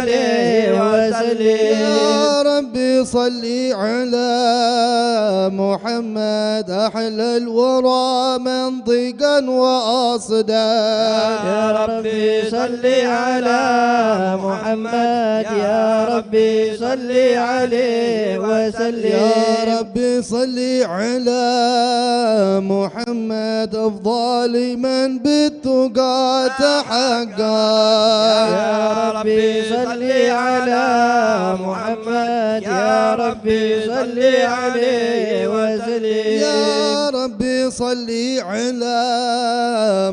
عليه وسلم. يا ربي صل على محمد أحلى الورى منطقا وأصدا. يا ربي صل على محمد يا ربي صل عليه وسلم. يا ربي صل على محمد أفضل من بالتقى تحقق. يا ربي صل على محمد يا ربي صل عليه وسلم. يا ربي صل على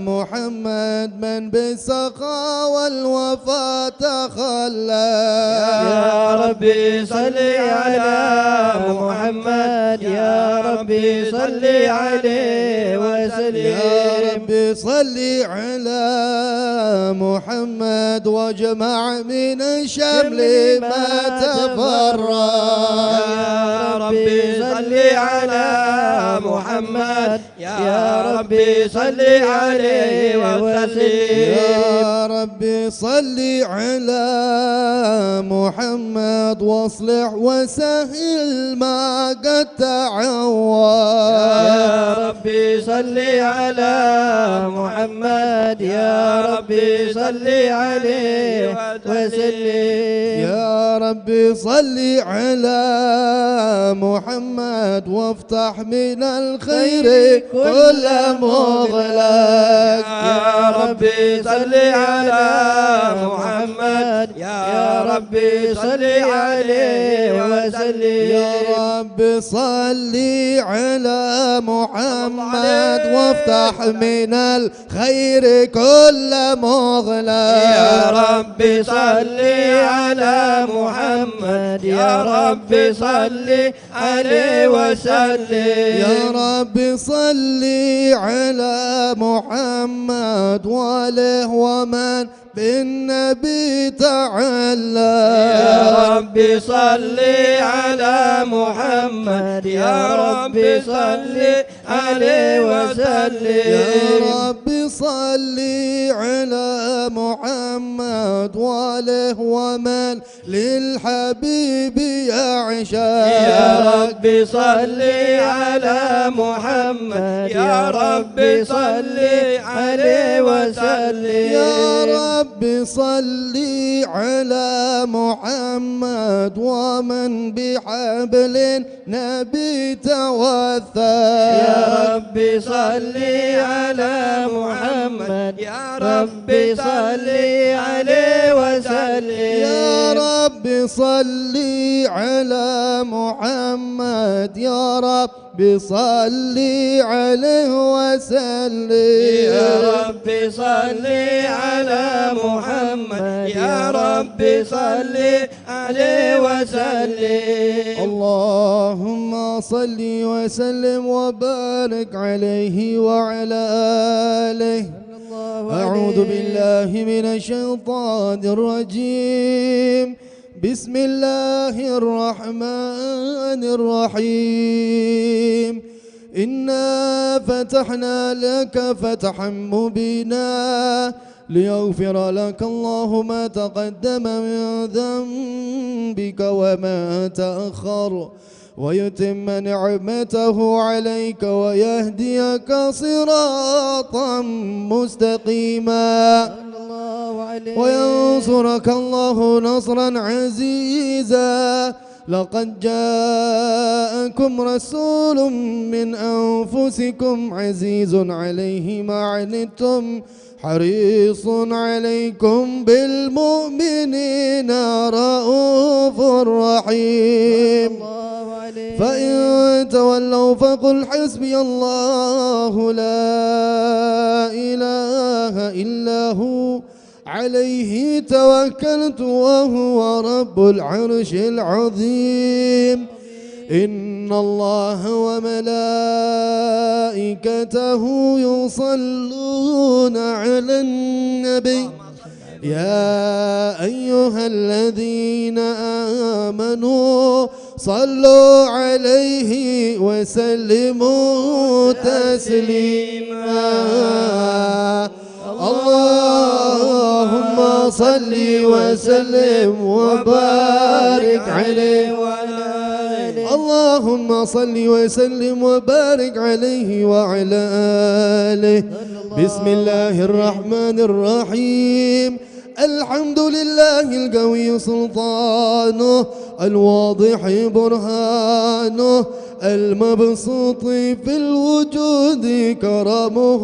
محمد من بالسخاء والوفاء تخلى. يا ربي صل على محمد يا ربي صل عليه وسلم. يا ربي صل على محمد واجمع من الشمل ما تفرق. يا ربي صل على محمد يا ربي صل عليه وسلم. يا ربي صل على محمد واصلح وسهل ما قد تعوض. يا ربي صل على محمد يا ربي صل عليه وسلم. يا ربي صل على محمد وافتح من الخير كل مغلق. يا ربي صل على محمد يا ربي صل عليه وسلم. يا رب صل على محمد وافتح من الخير كل مغلق. يا رب صل على محمد يا رب صل عليه وسلم. يا رب صل على محمد وآله ومن بالنبي تعالى. يا رب صل على محمد يا رب صل عليه وسلم. يا رب صل على محمد وآله ومن للحبيب يعشق. يا رب صل على محمد يا رب صل عليه وسلم. يا رب صل على محمد ومن بحبل النبي توثق. يا رب صل على محمد يا رب صل عليه وسلم. يا رب صل على محمد يا رب صل عليه وسلم. يا رب صل على محمد يا رب صل عليه وسلم. اللهم صل وسلم وبارك عليه وعلى آله. أعوذ بالله من الشيطان الرجيم. بسم الله الرحمن الرحيم. إنا فتحنا لك فتحا مبينا ليغفر لك الله ما تقدم من ذنبك وما تأخر ويتم نعمته عليك ويهديك صراطا مستقيما وينصرك الله نصرا عزيزا. لقد جاءكم رسول من أنفسكم عزيز عليه ما عنتم حريص عليكم بالمؤمنين رؤوف رحيم. فإن تولوا فقل حسبي الله لا إله إلا هو عليه توكلت وهو رب العرش العظيم. إن الله وملائكته يصلون على النبي يا أيها الذين آمنوا صلوا عليه وسلموا تسليما. اللهم صل وسلم وبارك عليه وعلى آله. اللهم صل وسلم وبارك عليه وعلى آله. بسم الله الرحمن الرحيم. الحمد لله القوي سلطانه، الواضح برهانه، المبسوط في الوجود كرمه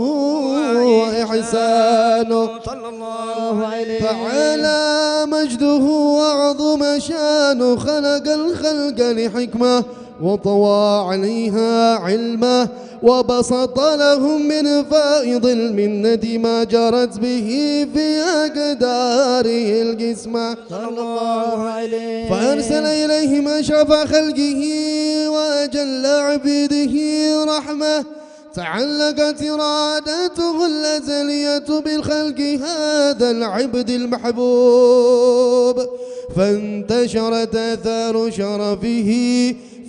وإحسانه. صلى الله عليه. تعالى مجده وعظم شانه، خلق الخلق لحكمة وطوى عليها علمه، وبسط لهم من فائض المنة ما جرت به في أقداره القسمة. صلى الله عليه. فأرسل إليهم أشرف خلقه وأجل عبيده رحمة، تعلقت إرادته الأزلية بالخلق هذا العبد المحبوب، فانتشرت آثار شرفه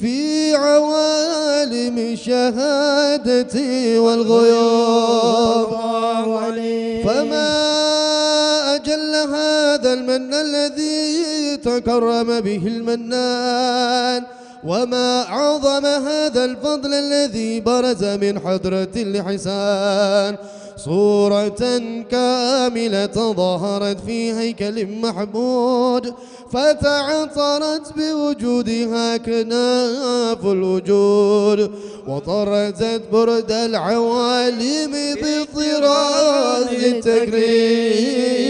في عوالم الشهادة والغيوب. فما أجل هذا المن الذي تكرم به المنان، وما أعظم هذا الفضل الذي برز من حضرة الإحسان. صورة كاملة ظهرت في هيكل محمود، فتعطرت بوجودها كناف الوجود، وطرزت برد العوالم بطراز التكريم.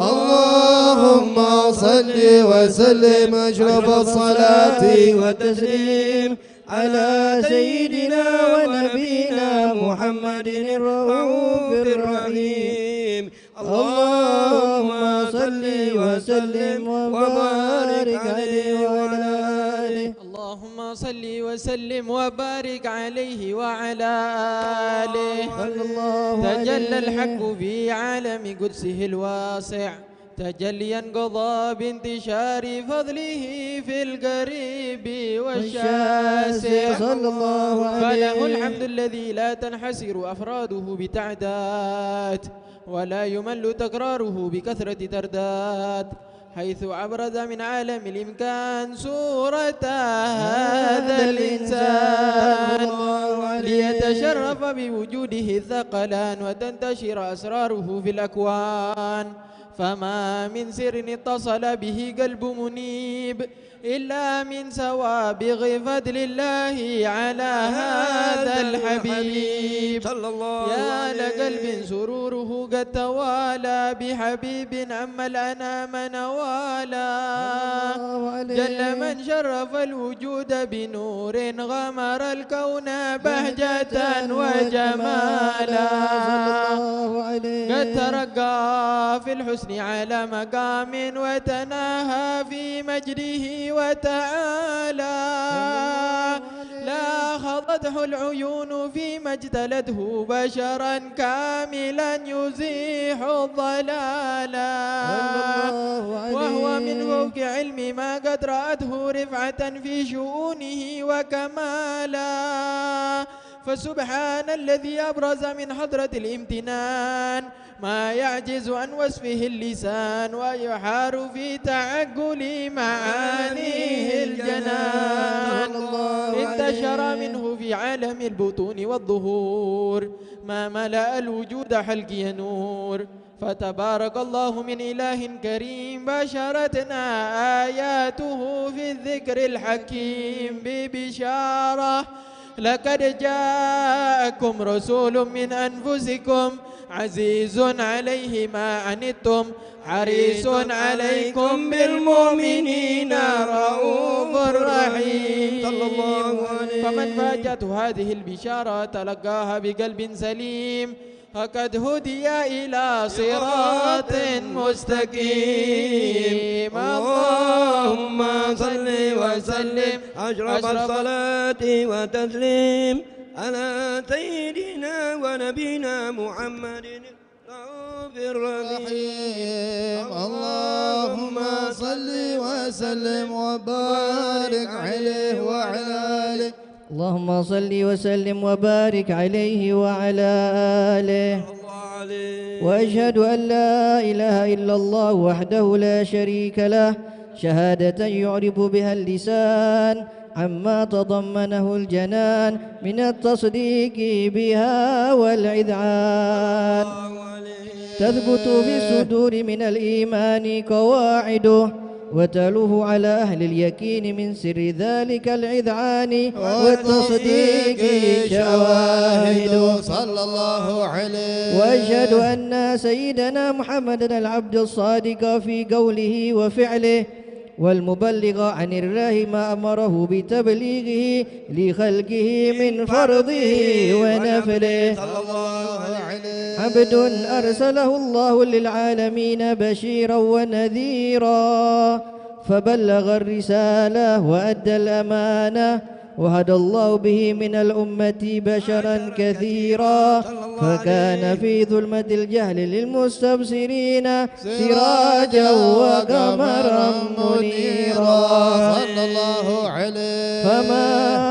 اللهم صل وسلم أشرف الصلاة والتسليم على سيدنا ونبينا محمد الرؤوف الرحيم. اللهم صل وسلم وبارك عليه وعلى آله. اللهم صل وسلم وبارك عليه وعلى آله. تجلى الحق في عالم قدسه الواسع، تجليا قضى بانتشار فضله في القريب والشاسع. فله الحمد الذي لا تنحسر أفراده بتعداد، ولا يمل تكراره بكثرة ترداد، حيث أبرز من عالم الإمكان صورة هذا الإنسان، ليتشرف بوجوده الثقلان وتنتشر أسراره في الأكوان. فما من سر اتصل به قلب منيب إلا من سوابغ فضل الله على هذا الحبيب. يا لقلب سروره قد توالى بحبيب عم الأنام نوالا، جل من شرف الوجود بنور غمر الكون بهجة وجمالا، قد ترقى في الحسن على مقام وتناهى في مجده وتعالى، لا خضته العيون فيما اجتلته بشرا كاملا يزيح الضلالا، وهو من فوق علم ما قد رأته رفعة في شؤونه وكمالا. فسبحان الذي أبرز من حضرة الامتنان ما يعجز عن وصفه اللسان، ويحار في تعقل معانيه الجنان. انتشر منه في عالم البطون والظهور ما ملأ الوجود حلقي نور. فتبارك الله من إله كريم بشرتنا آياته في الذكر الحكيم ببشارة. لقد جاءكم رسول من أنفسكم عزيز عليه ما عنتم حريص عليكم بالمؤمنين رؤوف رحيم. فمن فاجته هذه البشارة تلقاها بقلب سليم، فقد هدي إلى صراط مستقيم. اللهم صل وسلم أشرف الصلاة وتسليم على سيدنا ونبينا محمد الرؤوف الرحيم. اللهم صل وسلم وبارك عليه وعلى آله. اللهم صل وسلم وبارك عليه وعلى آله. عليه. وأشهد أن لا إله إلا الله وحده لا شريك له شهادة يعرب بها اللسان عما تضمنه الجنان من التصديق بها والإذعان. تثبت في الصدور من الإيمان قواعده وتلوه على أهل اليقين من سر ذلك الإذعان والتصديق شواهد. صلى الله عليه. وأشهد أن سيدنا محمدا العبد الصادق في قوله وفعله والمبلغ عن الله ما أمره بتبليغه لخلقه من فرضه ونفله. عبد أرسله الله للعالمين بشيرا ونذيرا فبلغ الرسالة وأدى الأمانة وهدى الله به من الأمة بشرا كثيرا فكان في ظلمة الجهل للمستبصرين سراجا وقمرا منيرا. صلى الله عليه. فما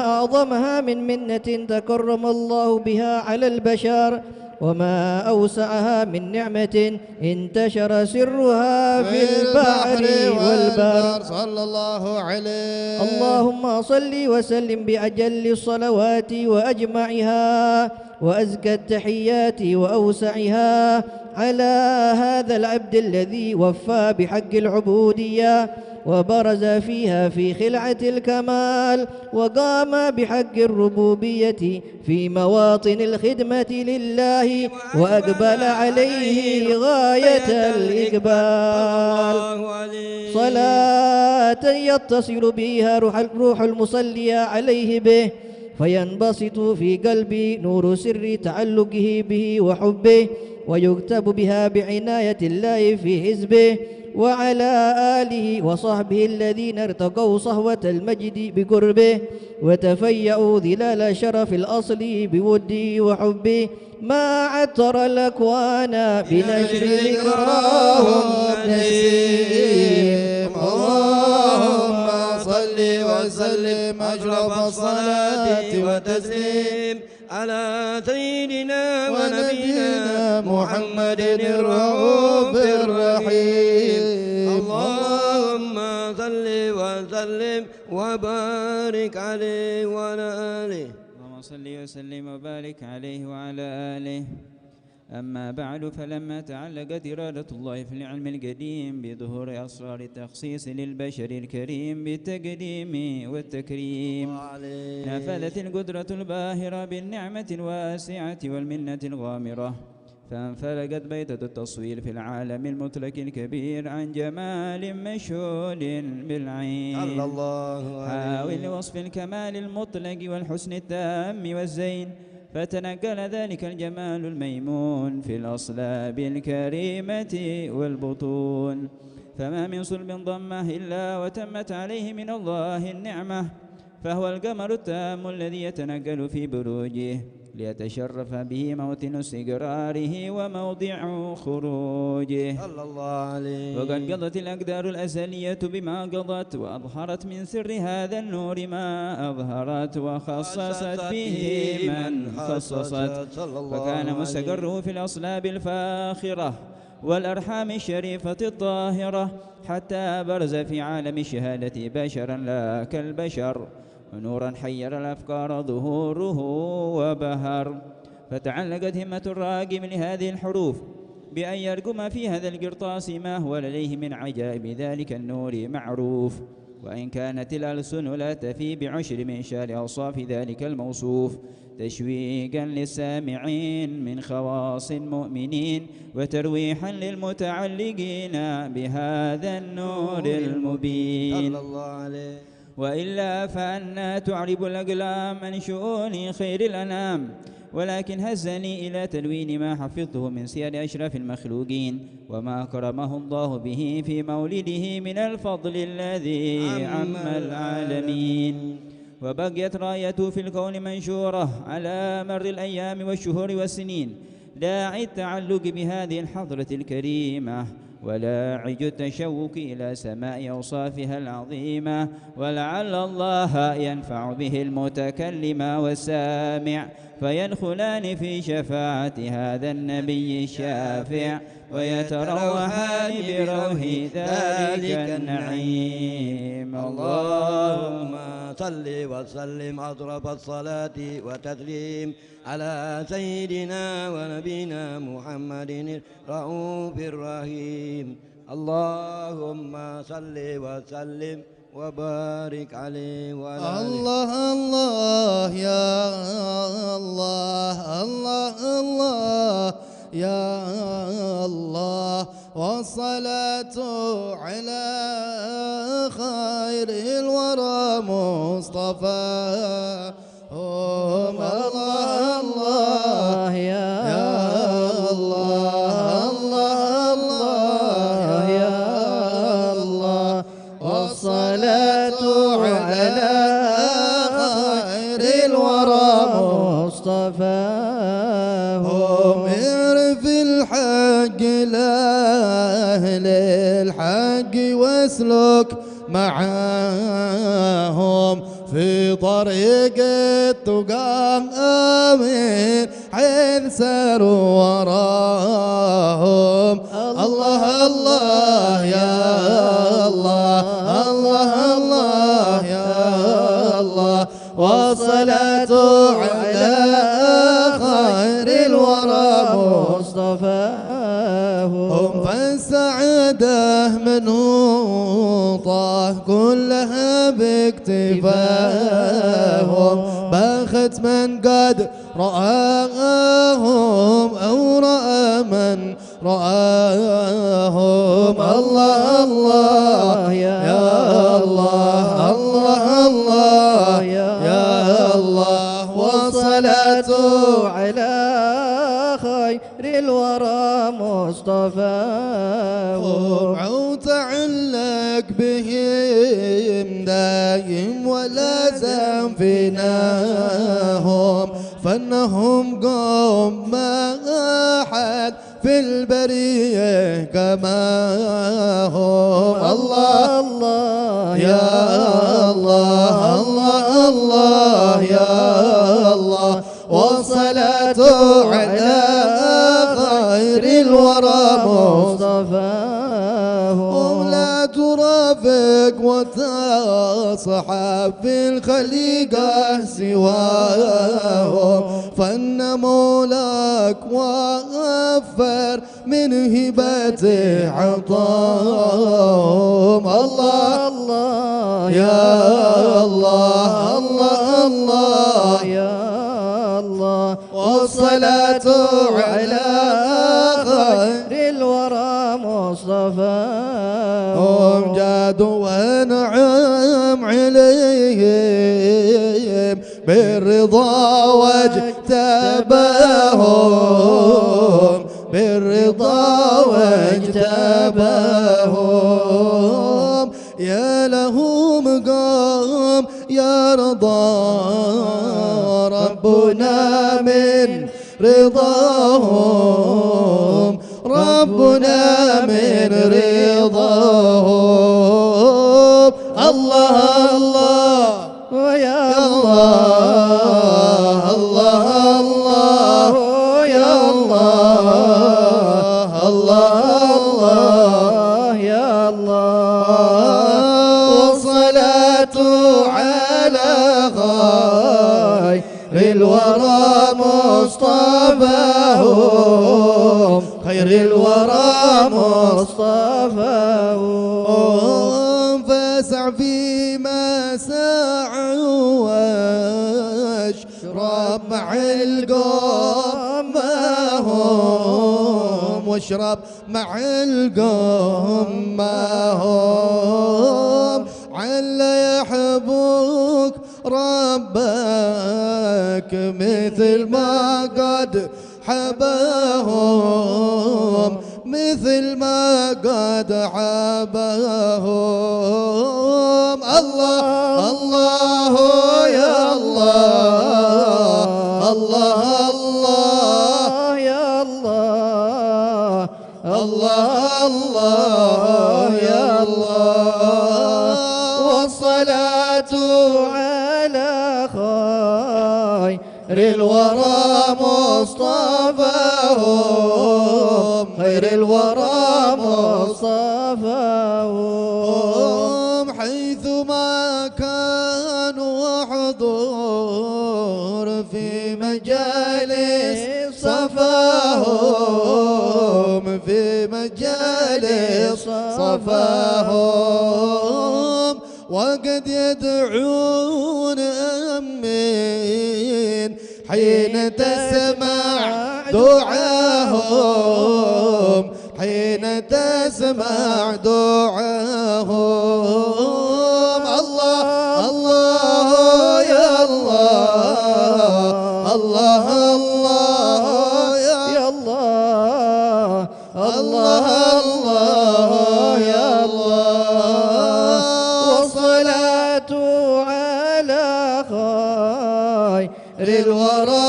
أعظمها من منة تكرم الله بها على البشر وما أوسعها من نعمة انتشر سرها في البحر والبر. صلى الله عليه. اللهم صل وسلم بأجل الصلوات وأجمعها وأزكى التحيات وأوسعها على هذا العبد الذي وفى بحق العبودية وبرز فيها في خلعة الكمال وقام بحق الربوبية في مواطن الخدمة لله وأقبل عليه غاية الإقبال. صلاة يتصل بها روح المصلي عليه به فينبسط في قلبي نور سر تعلقه به وحبه ويكتب بها بعناية الله في حزبه وعلى آله وصحبه الذين ارتقوا صهوة المجد بقربه وتفيأوا ظلال شرف الأصل بوده وحبه ما عطر الأكوان بنشر ذكراهم نسيم. اللهم صل وسلم أشرف الصلاة وتسليم على سيدنا ونبينا محمد الرؤوف الرحيم. اللهم صل وسلم وبارك عليه وعلى آله. اللهم صل وسلم وبارك عليه وعلى آله. أما بعد فلما تعلقت إرادة الله في العلم القديم بظهور أسرار التخصيص للبشر الكريم بالتقديم والتكريم نفذت القدرة الباهرة بالنعمة الواسعة والمنة الغامرة فانفلقت بيتة التصوير في العالم المطلق الكبير عن جمال مشهود بالعين. حاول لوصف الكمال المطلق والحسن التام والزين فتنقل ذلك الجمال الميمون في الأصلاب الكريمة والبطون فما من صلب ضمه إلا وتمت عليه من الله النعمة فهو القمر التام الذي يتنقل في بروجه ليتشرف به موطن استقراره وموضع خروجه. وقد قضت الأقدار الأزلية بما قضت وأظهرت من سر هذا النور ما أظهرت وخصصت به من خصصت فكان مستقره في الأصلاب الفاخرة والأرحام الشريفة الطاهرة حتى برز في عالم الشهادة بشرا لا كالبشر ونورا حير الأفكار ظهوره وبهر فتعلقت همة الراقم لهذه الحروف بأن يرقم في هذا القرطاس ما هو لديه من عجائب ذلك النور معروف وإن كانت الألسن لا تفي بعشر من شار أوصاف ذلك الموصوف تشويقا للسامعين من خواص المؤمنين وترويحا للمتعلقين بهذا النور المبين. وإلا فأنا تعرب الأقلام عن شؤون خير الأنام ولكن هزني إلى تلوين ما حفظته من سير أشرف المخلوقين وما أكرمه الله به في مولده من الفضل الذي عم العالمين وبقيت رايته في الكون منشورة على مر الأيام والشهور والسنين داعي التعلق بهذه الحضرة الكريمة ولاعج التشوق إلى سماء أوصافها العظيمة، ولعل الله ينفع به المتكلم والسامع فيدخلان في شفاعة هذا النبي الشافع ويتروحان بروح ذلك النعيم. اللهم صل وسلم أطرف الصلاة وتسليم على سيدنا ونبينا محمد الرؤوف الرحيم. اللهم صل وسلم وبارك عليه وعلى الله الله يا الله الله الله يا الله، والصلاة على خير الورى مصطفى. الله الله يا الله الله الله يا الله، والصلاة على خير الورى مصطفى. اعرف الحق لأهل الحق واسلك معاهم في طريق التقى من حيث ساروا وراهم. الله الله يا الله الله الله يا الله، والصلاة على خير الورى مصطفاهم. فالسعادة منوطة كلها باكتفاهم، بخت من قد رآهم أو رأى من رآهم. الله الله يا الله الله الله يا الله، والصلاة على خير الورى مصطفاهم. وتعلق بهم دايم ولازم فيناهم، فانهم قوم ما احد في البرية كما هم. الله الله يا الله الله الله يا الله، والصلاة على خير الورى مصطفاهم. لا ترافق وتصحب في الخليقة سواهم، فإن مولاك وفر من هبته عطاهم. الله الله يا الله الله الله يا الله، والصلاة على خير الورى مصطفاهم. جادوا وانعم عليهم بالرضا واجتباهم، بالرضا واجتباهم. يا له مقام يرضى ربنا من رضاهم، ربنا من رضاهم. الله الله يا الله الله الله يا الله الله الله يا الله، والصلاة على خير الورى مصطفاهم، خير الورى مصطفاهم. فاسع فيما سعوا واشرب مع القوم معهم، واشرب مع القوم معهم. عل يحبوك ربك مثل ما قد حباهم، مثل ما قد حباهم. الله الله يا الله الله الله يا الله الله الله يا الله والصلاة على خير الورى مصطفاهم خير الورى مصطفاهم حيثما كانوا حضور في مجالس صفاهم في مجالس صفاهم وقد يدعون أمين حين تسمع دعاهم حين تسمع دعاهم الله الله يا الله الله الله يا الله الله الله يا الله والصلاة على خير الورى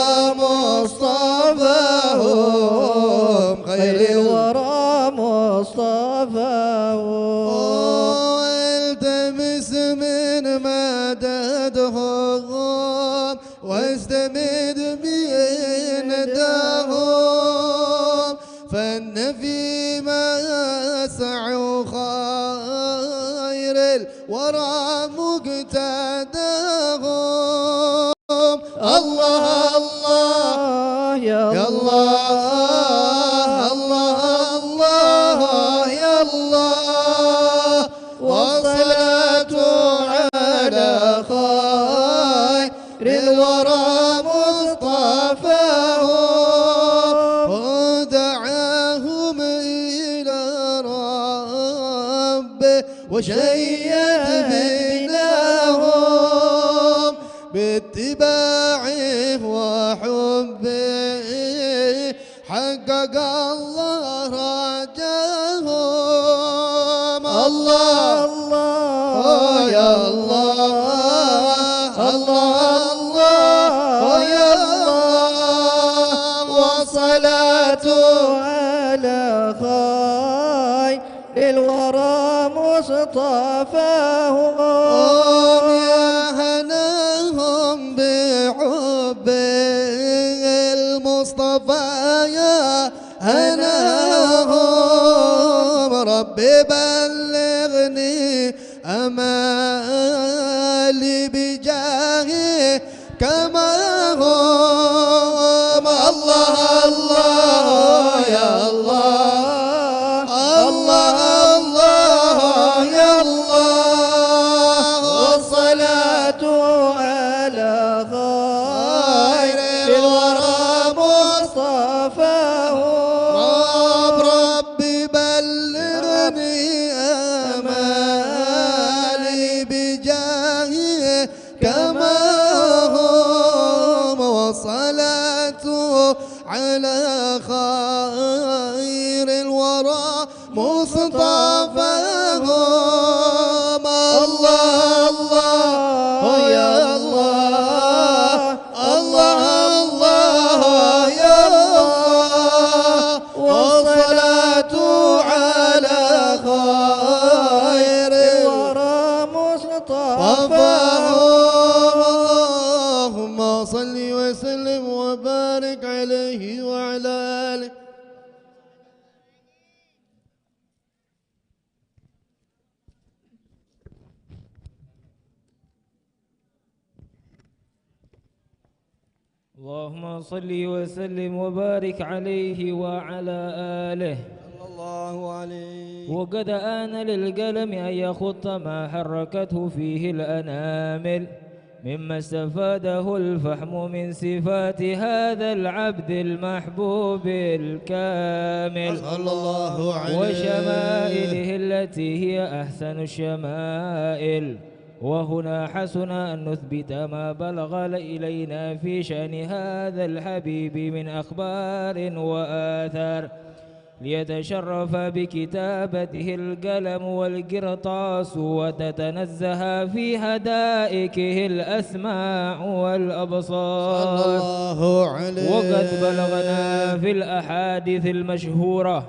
مصطفاهم خير الورى مصطفاهم والتمس من مددهم واستمد من نداهم فالنبي ما سعوا خير الورى مقتداهم الله الله يا الله الله الله يا الله والصلاة على خير الورى مصطفاهم ودعاهم إلى ربه وشيد بناهم باتباعه وحبه حقق الله رجاهم الله الله يا الله الله الله يا الله والصلاة على خير الورى مصطفاهم يا هناهم بحب المصطفى يا هناهم ربي بلغني أمالي بجاهه كما هم الله الله يا الله الله الله يا الله والصلاة على خير الورى مصطفاهم ربي بلغني أمالي بجاهه كما هم والصلاة على خير الورى مصطفاهم الله الله يا الله الله الله يا الله والصلاة على خير الورى مصطفاهم اللهم صل وسلم وبارك عليه وعلى آله اللهم صل وسلم وبارك عليه وعلى آله صلى الله عليه. وقد آن للقلم أن يخط ما حركته فيه الأنامل مما استفاده الفحم من صفات هذا العبد المحبوب الكامل صلى الله عليه وشمائله التي هي أحسن الشمائل. وهنا حسن أن نثبت ما بلغ إلينا في شأن هذا الحبيب من أخبار وآثار ليتشرف بكتابته القلم والقرطاس وتتنزه في هدائكه الأسماع والأبصار. صلى الله عليه وقد بلغنا في الأحاديث المشهورة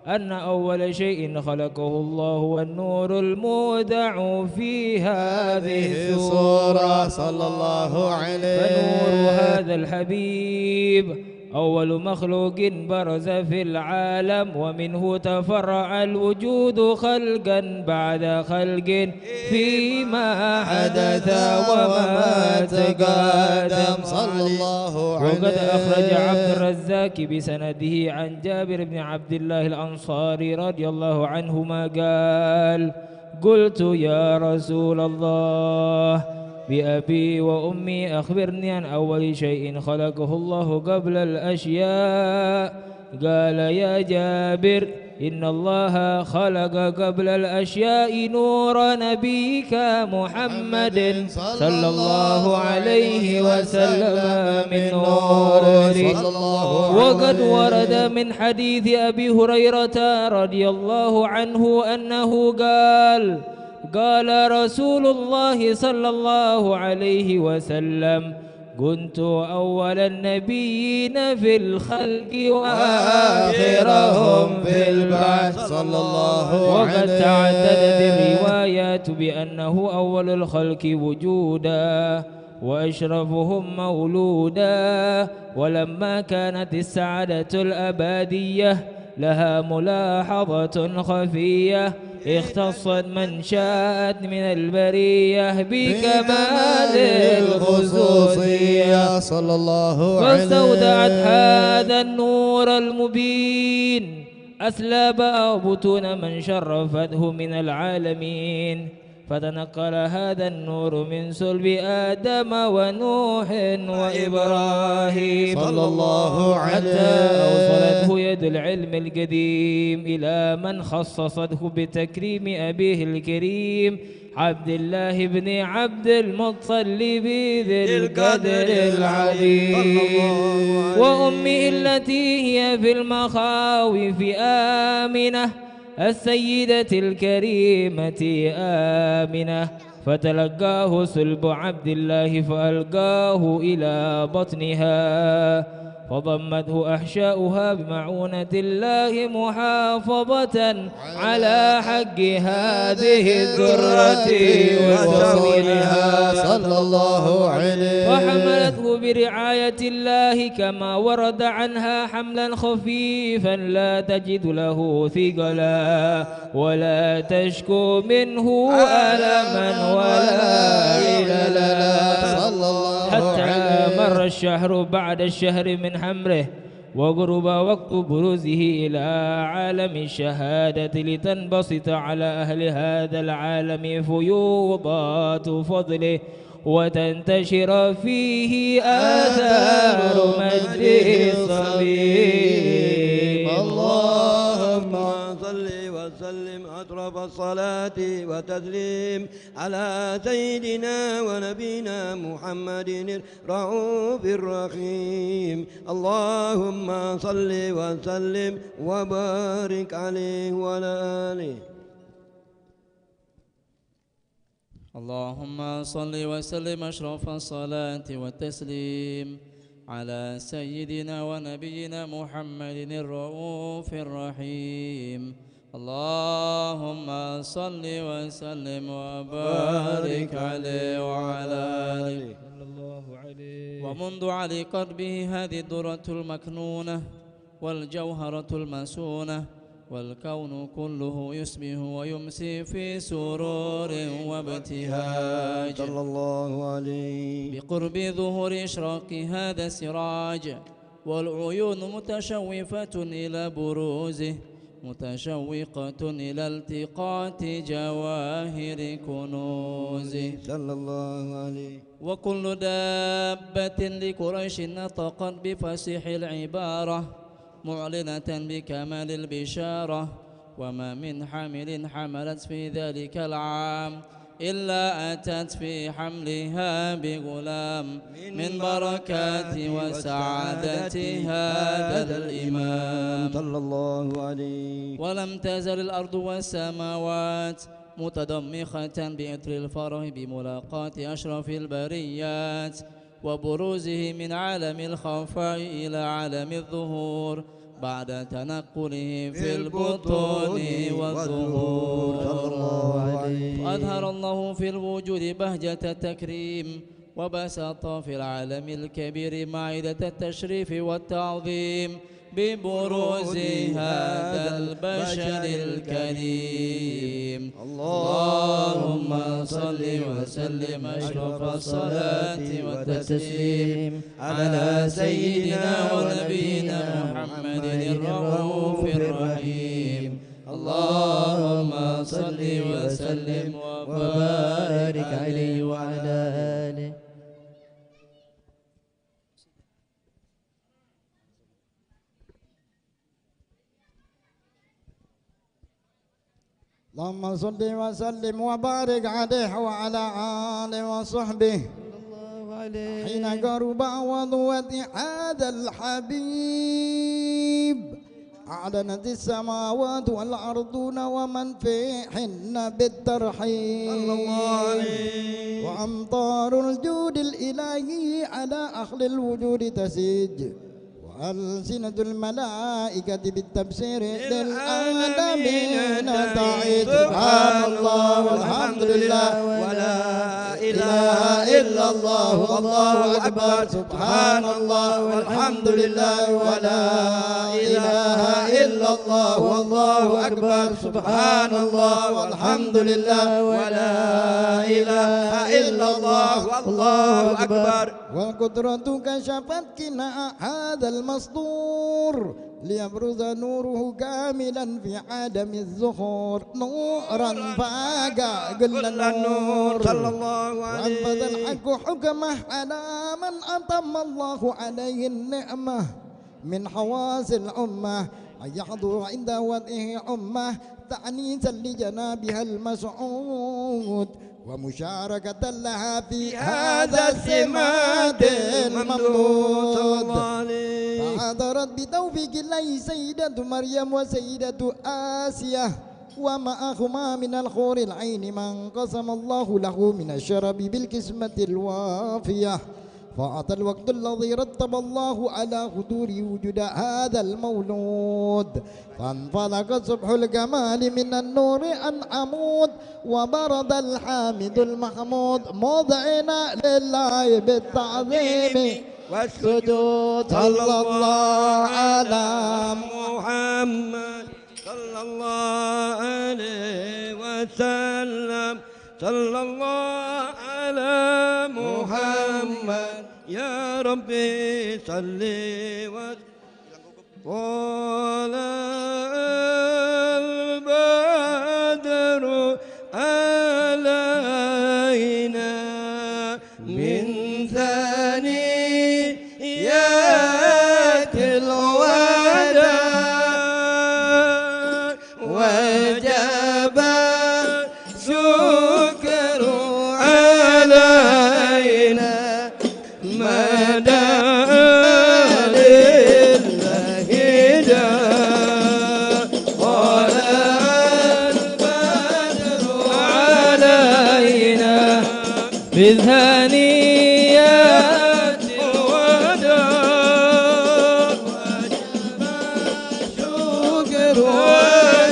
أن أول شيء خلقه الله والنور المودع في هذه السورة صلى الله عليه. فنور هذا الحبيب أول مخلوق برز في العالم، ومنه تفرع الوجود خلقا بعد خلق فيما حدث وما تقدم صلى الله عليه. وقد أخرج عبد الرزاق بسنده عن جابر بن عبد الله الأنصاري رضي الله عنهما قال: قلت يا رسول الله بأبي وأمي أخبرني عن أول شيء خلقه الله قبل الأشياء. قال: يا جابر إن الله خلق قبل الأشياء نور نبيك محمد صلى الله عليه وسلم من نوره. وقد ورد من حديث أبي هريرة رضي الله عنه أنه قال رسول الله صلى الله عليه وسلم: كنت أول النبيين في الخلق وآخرهم في البعث صلى الله عليه. وقد تعددت الروايات بأنه أول الخلق وجودا وأشرفهم مولودا. ولما كانت السعادة الأبدية لها ملاحظة خفية اختصت من شاءت من البرية بكمال الخصوصية صلى الله عليه. فاستودعت هذا النور المبين أسلاب أو بطون من شرفته من العالمين، فتنقل هذا النور من صلب آدم ونوح وإبراهيم صلى الله عليه. حتى أوصلته يد العلم القديم إلى من خصصته بتكريم أبيه الكريم عبد الله بن عبد المطلب ذي القدر العظيم، وأمه التي هي في المخاوف آمنة السيدة الكريمة آمنة. فتلقاه صلب عبد الله فألقاه إلى بطنها، فضمته أحشاؤها بمعونة الله محافظة على حق هذه الذرة وصولها صلى الله عليه. فحملته برعاية الله كما ورد عنها حملا خفيفا لا تجد له ثقلا ولا تشكو منه ألما ولا عللا، صلى الله حتى عليه. مر الشهر بعد الشهر من حمله وقرب وقت بروزه إلى عالم الشهادة لتنبسط على أهل هذا العالم فيوضات فضله وتنتشر فيه آثار مجده الصميم. اللهم صل وسلم أشرف الصلاة وتسليم على سيدنا ونبينا محمد الرؤوف الرحيم. اللهم صل وسلم وبارك عليه وعلى آله. اللهم صل وسلم أشرف الصلاة والتسليم على سيدنا ونبينا محمد الرؤوف الرحيم. اللهم صل وسلم وبارك عليه وعلى آله. ومنذ علقت به هذه الدرة المكنونة والجوهرة المسونة والكون كله يسبح ويمسي في سرور وابتهاج صلى الله عليه. بقرب ظهور إشراق هذا السراج والعيون متشوفة إلى بروزه متشوقة إلى التقاط جواهر كنوزه صلى الله عليه. وكل دابة لقريش نطقت بفصيح العبارة معلنة بكمال البشارة وما من حامل حملت في ذلك العام إلا أتت في حملها بغلام من بركات وسعادة هذا الإمام صلى الله عليه. ولم تزل الأرض والسماوات متضمخة بإثر الفرح بملاقاة أشرف البريات وبروزه من عالم الخفاء إلى عالم الظهور بعد تنقله في البطون والظهور. وأظهر الله في الوجود بهجة التكريم وبسط في العالم الكبير معدة التشريف والتعظيم ببروز هذا البشر الكريم. اللهم صل وسلم أشرف الصلاة والتسليم على سيدنا ونبينا محمد الرؤوف الرحيم. اللهم صل وسلم وبارك عليه وعلى آله. اللهم صل وسلم وبارك عليه وعلى آله وصحبه حين قرب وضوة هذا الحبيب. أعلنت السماوات والأرضون ومن فيهن بالترحيب، وأمطار الجود الإلهي على أهل الوجود تسيج، وألسنة الملائكة بالتبشير للعالمين تعيد. سبحان الله والحمد لله ولا إله إلا الله والله أكبر. سبحان الله والحمد لله ولا إله إلا الله والله أكبر. سبحان الله والحمد لله ولا إله إلا الله والله أكبر. والقدرة كشفت كناء هذا المصدور ليبرز نوره كاملا في عدم الظهور، نورا فاق كل النور صلى الله عليه. وأنفذ الحق حكمه على من أتم الله عليه النعمة من حواس الأمة أن يحضر عند وضعه أمة تعنيسا لجنابها المسعود ومشاركة لها في هذا السمات الممدود. فحضرت بتوفيق الله سيدة مريم وسيدة آسيا ومعهما من الحور العين من قسم الله له من الشرب بالقسمة الوافية. فأتى الوقت الذي رتب الله على حضور وجود هذا المولود، فانفلق صبح الجمال من النور العمود، وبرد الحامد المحمود مذعنا لله بالتعظيم والسجود. صلى الله على محمد صلى الله عليه وسلم. صلى الله على محمد يا ربي صل وسلم. البدر علينا من ثنيات الوداع وجب الشكر علينا مدى لله جاء. طلع البدر علينا بثنيات الوداع وجب الشكر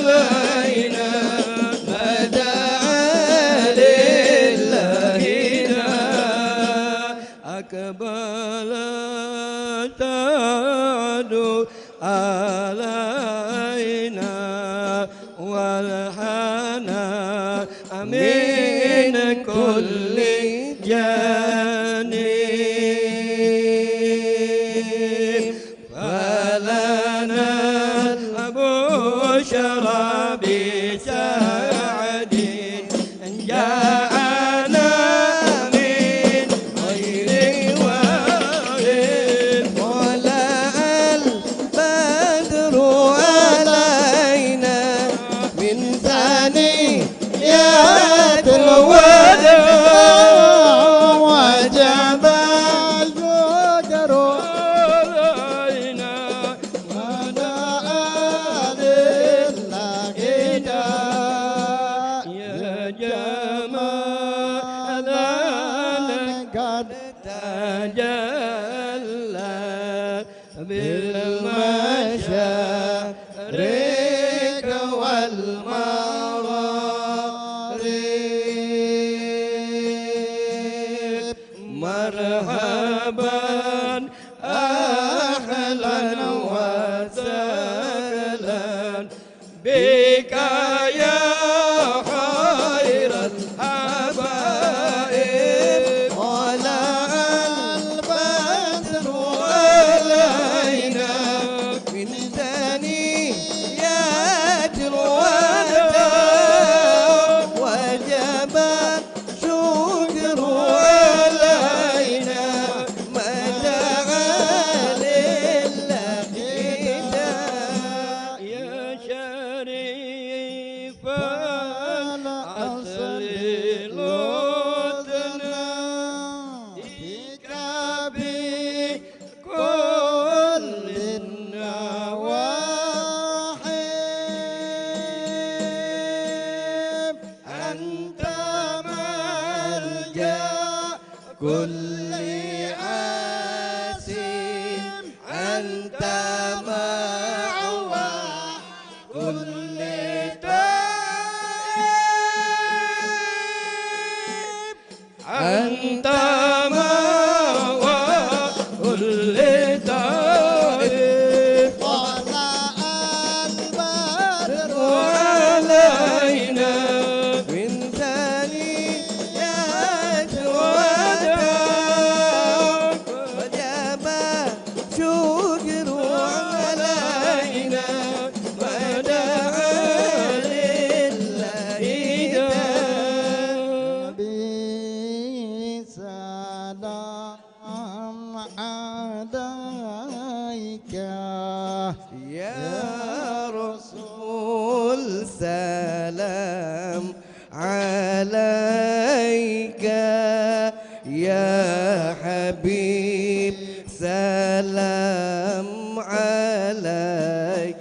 علينا مدى لله جاء. أقبل سعد علينا والحنا من كل جانب. فلنا البشرى بسعد جاءنا من غير وغير. طلع البدر علينا من ثنيات الوداع وجب الشكر علينا مدى لله جاء. يا جمالا قد تجلى بالمشاعر مرحبا أهلا وسهلا بك يا خير الحبائب طلع البدر علينا من ثنيات الوداع وجب شكر علينا ما دعا لله يا شريف العصر لطنا بك بكل النواحي أنت ملجأ كل عاسم أنت مأوى كل تائب أنت مأوى كل تائب طلع البدر علينا من ثنيات الوداع وجب شكر علينا ما دعا لله سلام عليك يا رسول سلام عليك يا حبيب سلام عليك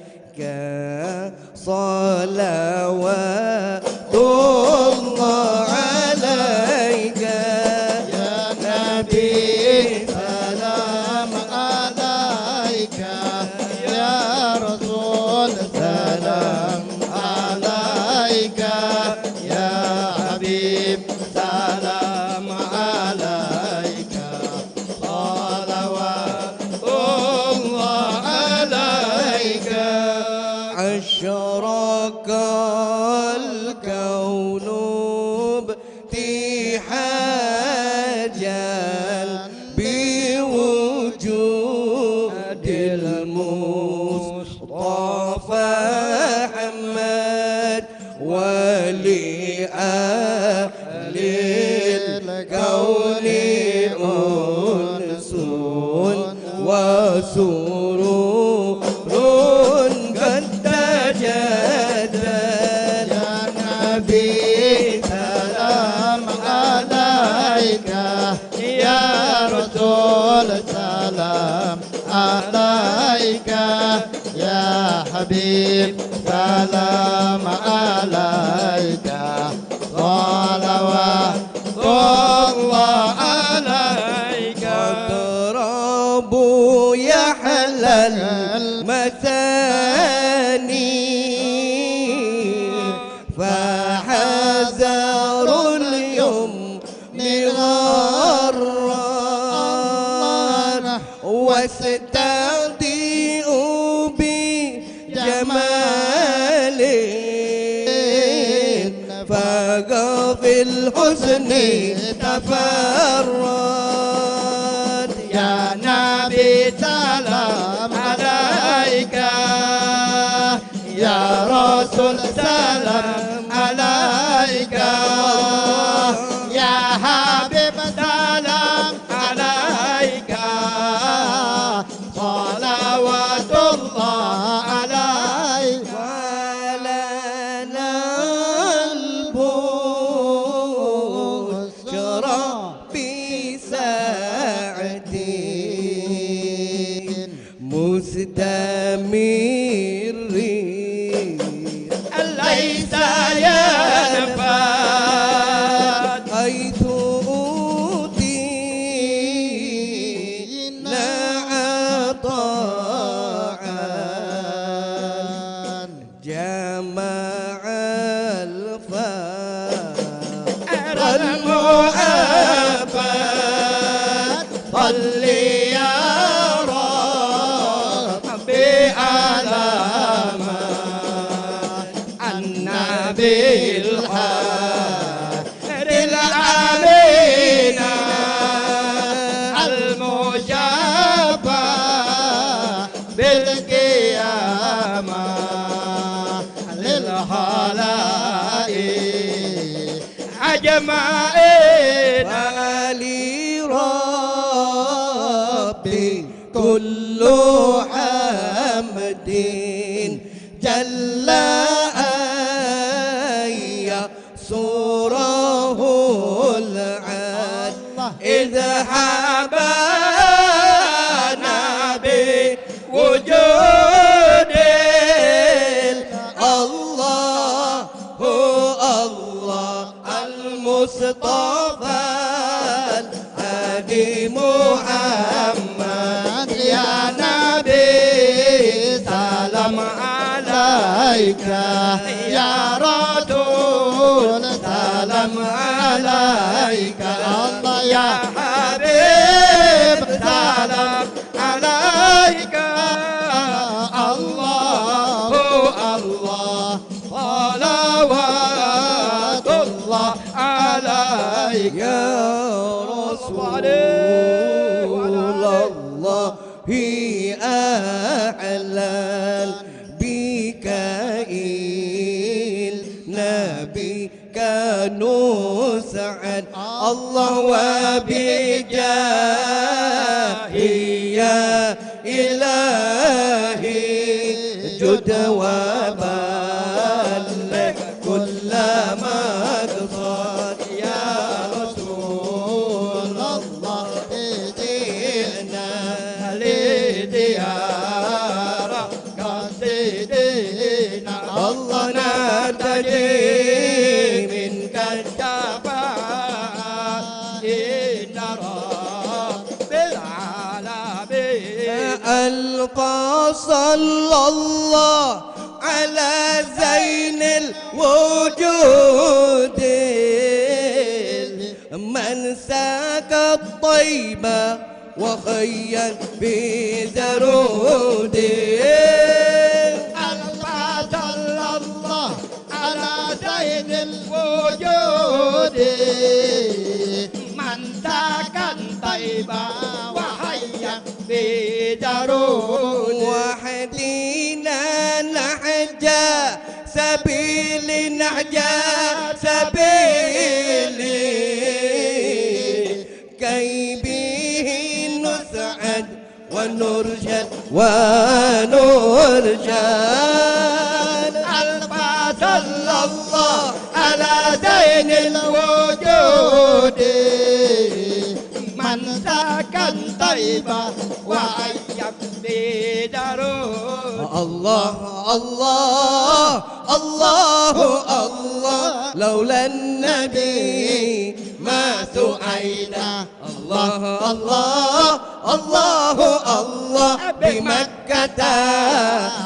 صلوات الله عليك يا نبي سلام عليك يا رسول سلام عليك يا حبيب سلام عليك صلوات الله عليك أشرق الكون ابتهاجا بوجود المصطفى محمد ولأهل الكون أنس وسرور قد تجدد يا نبي سلام عليك يا رسول سلام عليك يا حبيب سلام عليك صلوات الله عليك اضربوا يا حلال المثاني فحذر اليوم غران واستضيئوا بجمال فقف الحسن تفرد يا نبي سلام عليك يا رسول سلام عليك يا حبيب سلام عليك صلوات الله عليك ولنا البشرى بساعة مستمر ليس ينفد حيث أوتينا عطاء جمع الفقر المعافى أجمعين فلربي كل حمد جل أن يسوره العاد إذ حبانا بوجود الله المصطفى الهادي محمد يا نبي سلام عليك يا رسول سلام عليك الله يا حبيب سلام عليك الله صلوات الله عليك يا رسول الله أعلن بك النبي كانوا سعد الله وبجاهه يا إلهي جد وبلغ كل مقصد يا رسول الله اهدنا لديارك سيدنا الله نرتجي منك الشفاعة إن رب العالمين ألقى صلى الله على زين الوجود من ساك الطيبة وخيا بزرود صلى الله على زين الوجود من ساك الطيبة وخيا بزرود وحدينا نحجا سبيل نحجا سبيلي كي به نسعد ونرشد ونرشد صلى الله على زين الوجود من سكن طيبة وأيام بدرود الله الله الله الله لولا النبي ما سعينا الله الله الله الله بمكة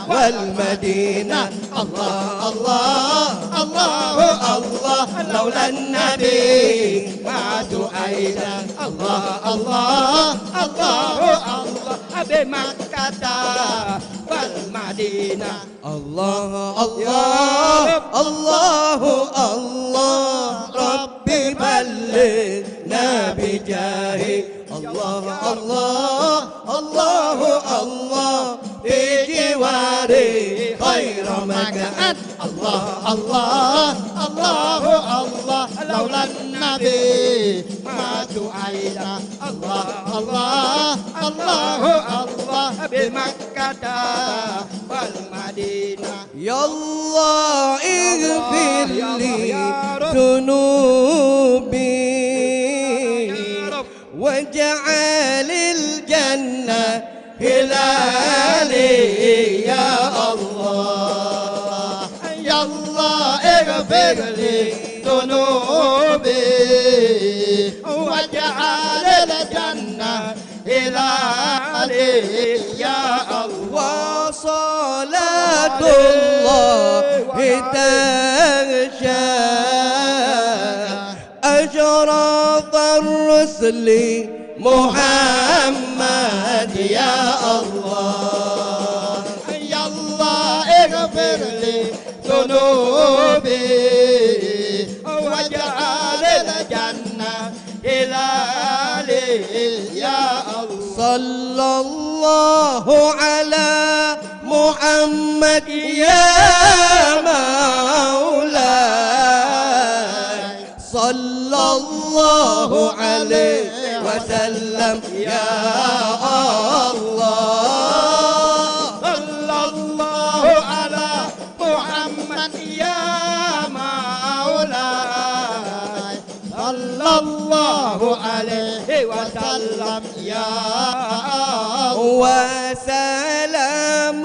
والمدينة الله الله الله الله لولا النبي ما سعينا الله الله الله الله بمكة والمدينة الله الله الله الله ربي بلغنا بجاهه الله الله الله الله بجواري خير مكان الله الله الله الله لولا النبي ما سعينا الله الله الله الله بمكة والمدينة يا الله اغفر لي ذنوبي واجعل الجنة هلالي يا الله يا الله اغفر لي ذنوبي واجعل الجنة هلالي يا الله وصلاة الله تغشى أشرف الرسل محمد يا الله يا الله اغفر لي ذنوبي واجعل الجنة هلالي يا الله صلى الله على محمد يا مولاي صلى الله عليه وسلم يا الله صلى الله على محمد يا مولاي صلى الله عليه وسلم يا وسلام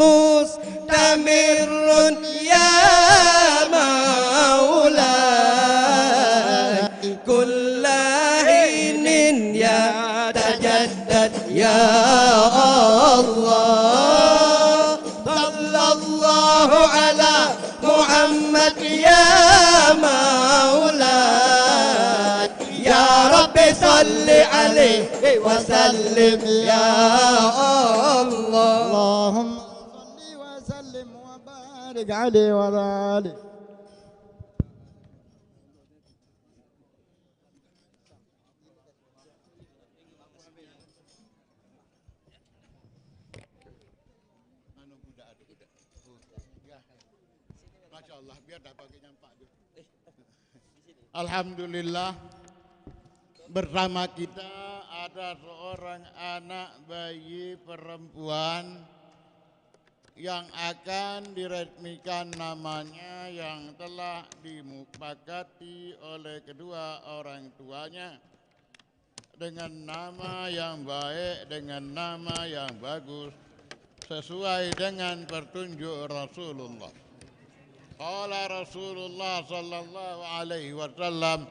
مستمر يا مولاي كل حين يتجدد يا الله صلى الله على محمد يا مولاي يا رب صل عليه وسلم يا الله اللهم صل وسلم وبارك عليه وعلى آله. Alhamdulillah, bersama kita ada seorang anak bayi perempuan yang akan diresmikan namanya yang telah dimupakati oleh kedua orang tuanya dengan nama yang baik, dengan nama yang bagus, sesuai dengan petunjuk Rasulullah. Qala Rasulullah sallallahu alaihi wasallam,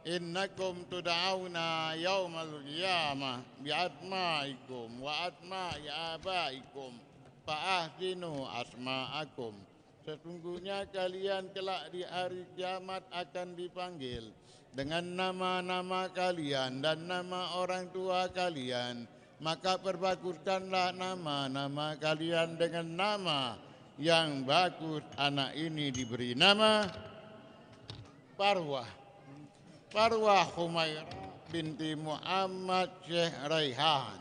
innakum tud'auna yaumal qiyamah bi'asma'ikum wa asma'i abaikum fa ahsinu asma'akum. Sesungguhnya kalian kelak di hari kiamat akan dipanggil dengan nama-nama kalian dan nama orang tua kalian, maka perbaguskanlah nama-nama kalian dengan nama yang bagus. Anak ini diberi nama Farwah Humairah binti Muhammad Syekh Raihan.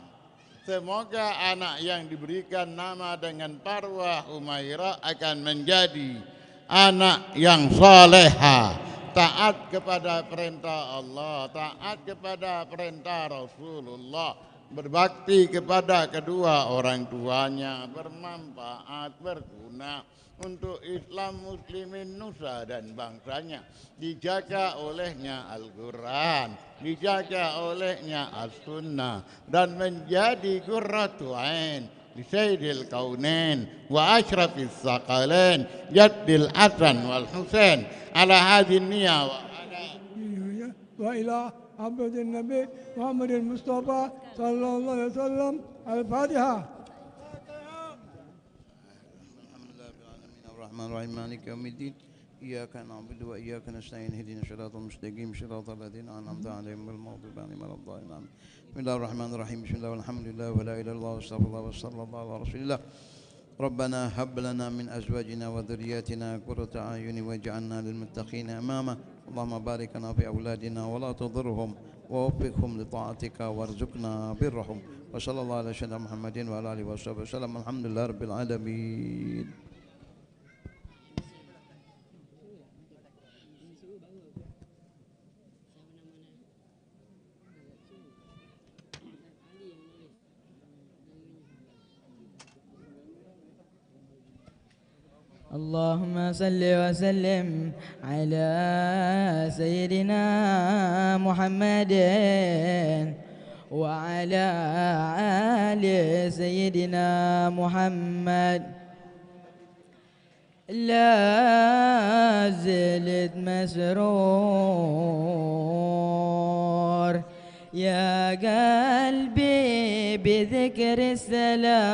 Semoga anak yang diberikan nama dengan Farwah Humairah akan menjadi anak yang soleha, taat kepada perintah Allah, taat kepada perintah Rasulullah, berbakti kepada kedua orang tuanya, bermanfaat, berguna untuk Islam, muslimin, nusa dan bangsanya, dijaga olehnya Al-Quran, dijaga olehnya As-Sunnah, dan menjadi qurratu ain li sayyidil kaunain wa asyrafis saqalain jaddil Hasan wal Husain ala hadhihi niyya wa ila abdin nabi Muhammadin Mustafa sallallahu alaihi wasallam. Al-Fatiha. الرحمن الرحيم مالك يوم الدين إياك نعبد وإياك نستعين اهدنا الصراط المستقيم صراط الذين أنعمت عليهم غير المغضوب عليهم ولا الضالين. بسم الله الرحمن الرحيم بسم الله والحمد لله ولا إله إلا الله واستغفر الله وصلى الله على رسول الله. ربنا هب لنا من أزواجنا وذرياتنا قرة أعين واجعلنا للمتقين إماما. اللهم بارك لنا في أولادنا ولا تضرهم ووفقهم لطاعتك وارزقنا برهم. وصلى الله على سيدنا محمد وعلى آله وصحبه وسلم. الحمد لله رب العالمين. اللهم صل وسلم على سيدنا محمد وعلى آل سيدنا محمد. لا زلت مسرور يا قلبي بذكر السلاف.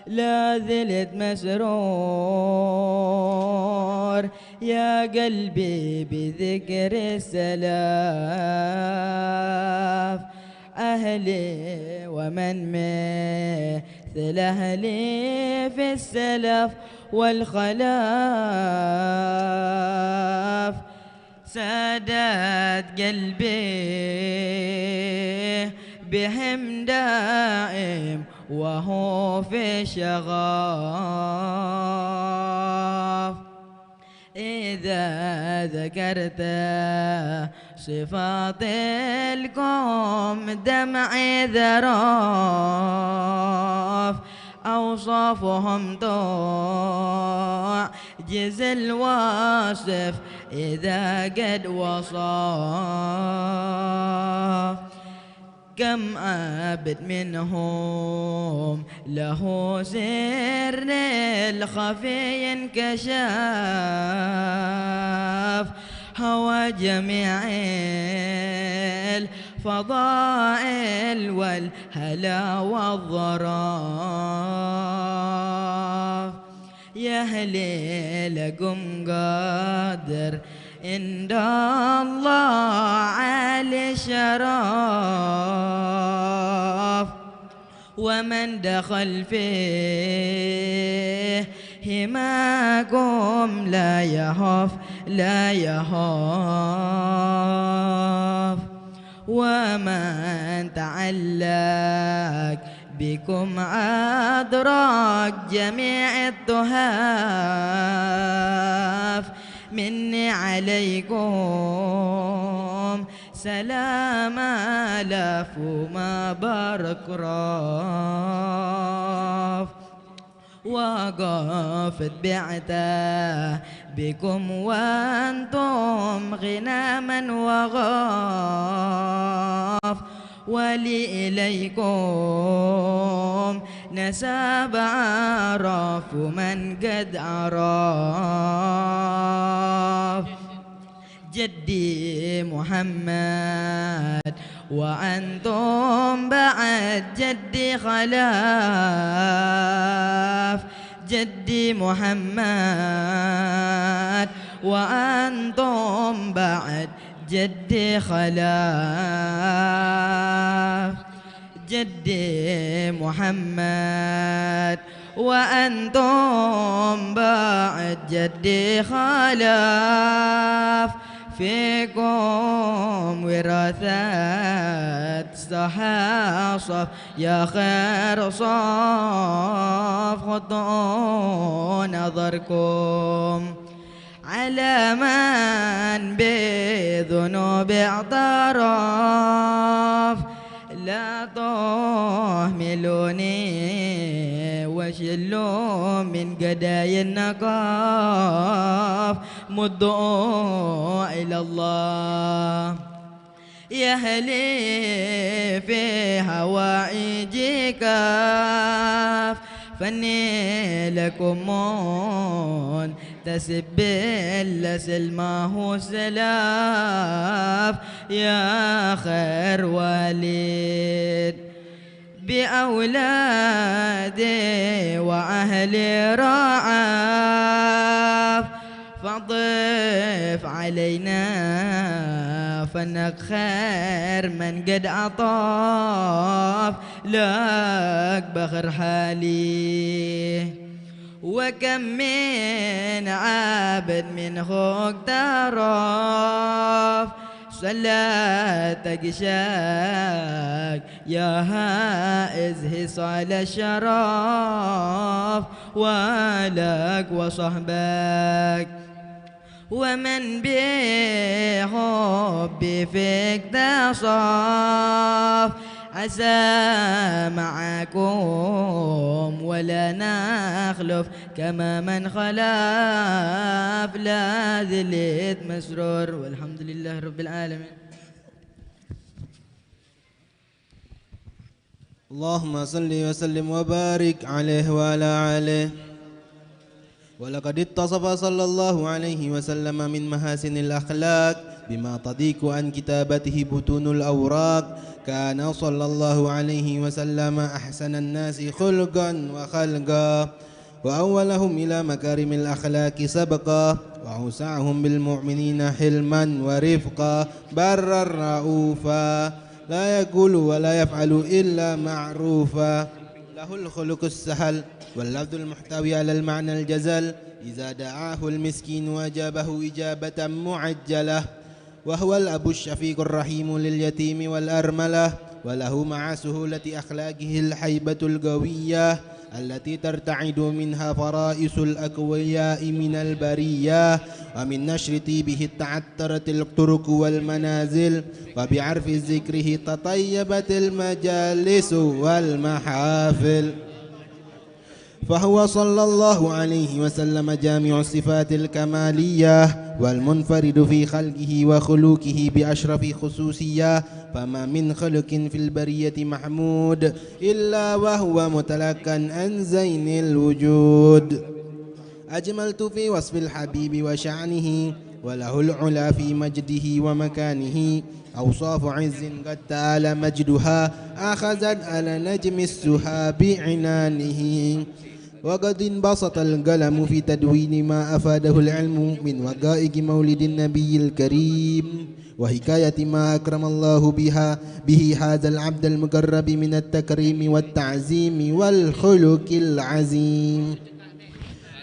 لا زلت مسرور يا قلبي بذكر السلاف. أهلي ومن مثل أهلي في السلف والخلاف. سادات قلبي بهم دائم وهو في شغاف. إذا ذكرت صفات القوم دمعي ذراف أوصافهم تعجز الواصف إذا قد وصف كم عبد منهم له سر الخفي انكشاف هوى جميع الفضائل والهلا والظراف يهلي لكم قادر عند الله على الشرف ومن دخل فيه هماكم لا يهف لا يهف ومن تعلق بكم أدرك جميع التهاف مني عليكم سلام آلاف وما بارك راف وقفت بعته بكم وانتم غناما وغاف ولي إليكم نسب عرف من قد عرف جدي محمد وأنتم بعد جدي خلاف جدي محمد وأنتم بعد جدي خلاف جدي محمد وأنتم بعد جدي خلاف فيكم وراثات صحاصف يا خير صاف خطوا نظركم على من بذنوب اعترف لا تهملوني وشلوا من قداي النقاف مدوا إلى الله يهلي في هوائجي كاف فني لكم منتسب باللسل ما هو سلاف يا خير والد بأولادي وأهلي رعاف فضيف علينا فنك خير من قد أطاف لك بخر حالي وكم من عابد من خوك تراف صلاتك شاك يا هائز هصال الشراف ولك وصحبك ومن بحبي فيك تصاف عسى معكم ولا نخلف كما من خلاف لا ذلت مسرور والحمد لله رب العالمين. اللهم صل وسلم وبارك عليه وعلى آله. ولقد اتصف صلى الله عليه وسلم من محاسن الأخلاق بما تضيق عن كتابته بطون الأوراق. كان صلى الله عليه وسلم أحسن الناس خلقا وخلقا وأولهم إلى مكارم الأخلاق سبقا وأوسعهم بالمؤمنين حلما ورفقا برا رؤوفا لا يقول ولا يفعل إلا معروفا له الخلق السهل واللفظ المحتوي على المعنى الجزل إذا دعاه المسكين وأجابه إجابة معجلة وهو الأب الشفيق الرحيم لليتيم والأرملة وله مع سهولة أخلاقه الحيبة القوية التي ترتعد منها فرائس الأقوياء من البرية، ومن نشر طيبه تعترت الطرق والمنازل، وبعرف ذكره تطيبت المجالس والمحافل. فهو صلى الله عليه وسلم جامع الصفات الكمالية والمنفرد في خلقه وخلوقه بأشرف خصوصية، فما من خلق في البرية محمود إلا وهو متلقا عن زين الوجود. أجملت في وصف الحبيب وشعنه، وله العلا في مجده ومكانه، أوصاف عز قد تعالى مجدها أخذت على نجم السحاب عنانه. وقد انبسط القلم في تدوين ما أفاده العلم من وقائق مولد النبي الكريم، وحكاية ما أكرم الله به هذا العبد المقرب من التكريم والتعزيم والخلق العظيم.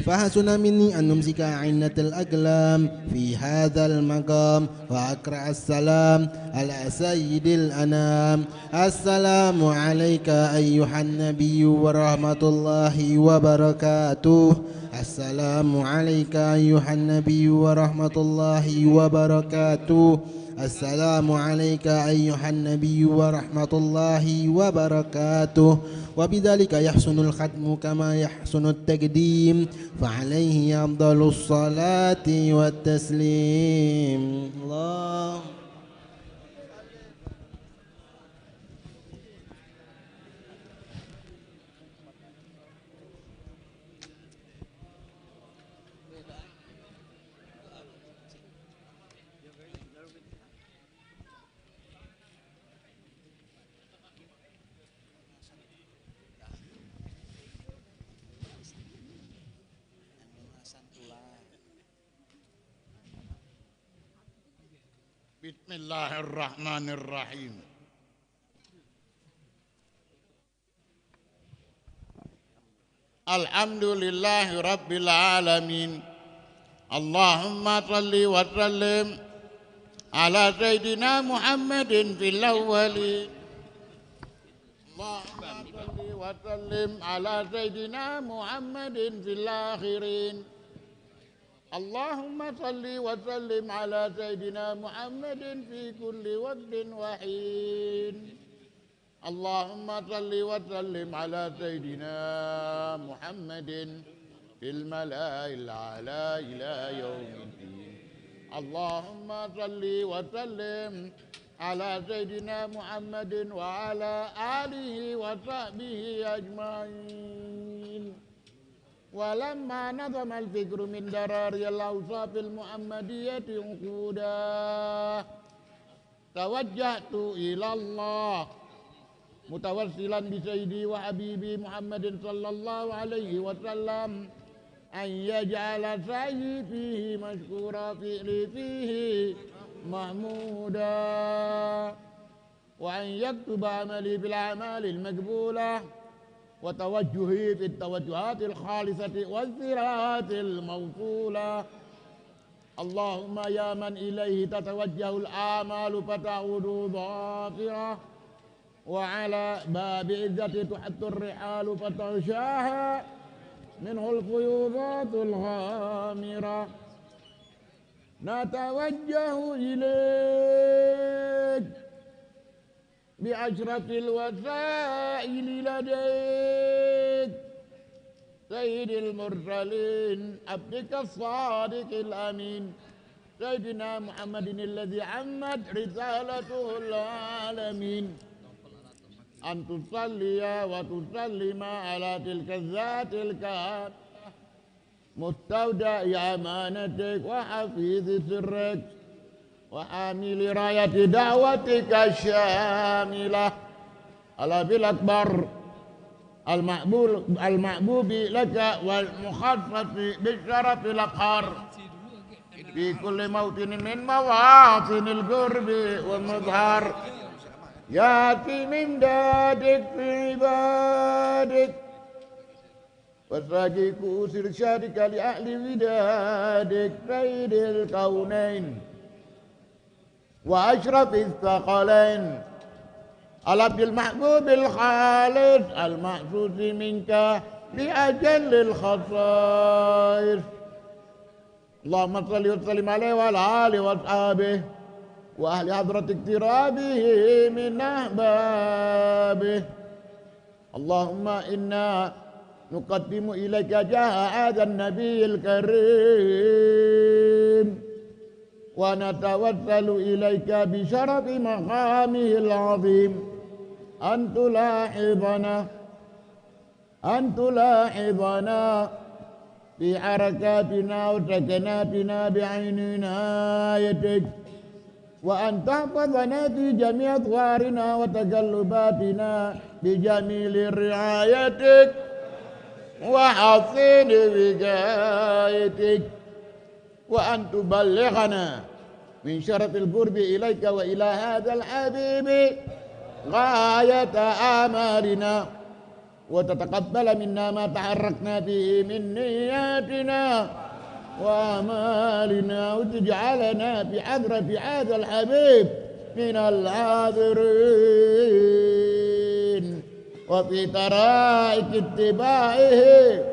فحسن مني أن نمسك عينة الأقلام في هذا المقام وأقرأ السلام على سيد الأنام. السلام عليك أيها النبي ورحمة الله وبركاته. السلام عليك أيها النبي ورحمة الله وبركاته. السلام عليك أيها النبي ورحمة الله وبركاته. وبذلك يحسن الختم كما يحسن التقديم، فعليه أفضل الصلاة والتسليم. الله Bismillahirrahmanirrahim. Alhamdulillahi Rabbil Alamin. Allahumma salli wa sallim ala Sayyidina Muhammadin fil awwalin. Allahumma salli wa sallim ala Sayyidina Muhammadin fil akhirin. Allahumma salli wa sallim ala Sayyidina Muhammadin fi kulli waqtin wa hin. Allahumma salli wa sallim ala Sayyidina Muhammadin fil mala'il a'la ila yaumiddin. Allahumma salli wa sallim ala Sayyidina Muhammadin wa ala alihi wa sahbihi ajma'in. ولما نظم الفكر من دراري الأوصاف المحمدية عقودا توجهت إلى الله متوسلا بسيدي وحبيبي محمد صلى الله عليه وسلم أن يجعل سعي فيه مشكورا فعلي فيه محمودا، وأن يكتب عملي بالأعمال المقبولة وتوجهي في التوجهات الخالصة والزراعات الموصولة. اللهم يا من إليه تتوجه الآمال فتعود ظافرة، وعلى باب عزة تحط الرحال فتغشاها منه الفيوضات الغامرة. نتوجه إليك بأشرف الوسائل لديك سيد المرسلين عبدك الصادق الأمين سيدنا محمد الذي عمت رسالته العالمين، أن تصلي وتسلم على تلك الذات الكاملة مستودع أمانتك وحفيظ سرك وحامل راية دعوتك الشاملة الأبي الأكبر المحبوب لك والمخصص بالشرف الأقهر في كل موطن من مواطن القرب والمظهر. يأتي من دادك في عبادك وساقي كؤوس إرشادك لأهل ودادك سيد الكونين وأشرف الثقلين على عبد المحبوب الخالد المحسوس منك بأجل الخصائص. اللهم صل وسلم عليه وعلى آله وأصحابه وأهل حضرة اقترابه من أحبابه. اللهم إنا نقدم إليك جاه هذا النبي الكريم ونتوسل إليك بشرف مقامه العظيم أن تلاحظنا في حركاتنا وسكناتنا بعين عنايتك، وأن تحفظنا في جميع أطوارنا وتقلباتنا بجميل رعايتك وحصين وقايتك، وأن تبلغنا من شرف القرب إليك وإلى هذا الحبيب غاية آمالنا، وتتقبل منا ما تحركنا به من نياتنا وأعمالنا، وتجعلنا بحضرة هذا الحبيب من الحاضرين وفي طرائق اتباعه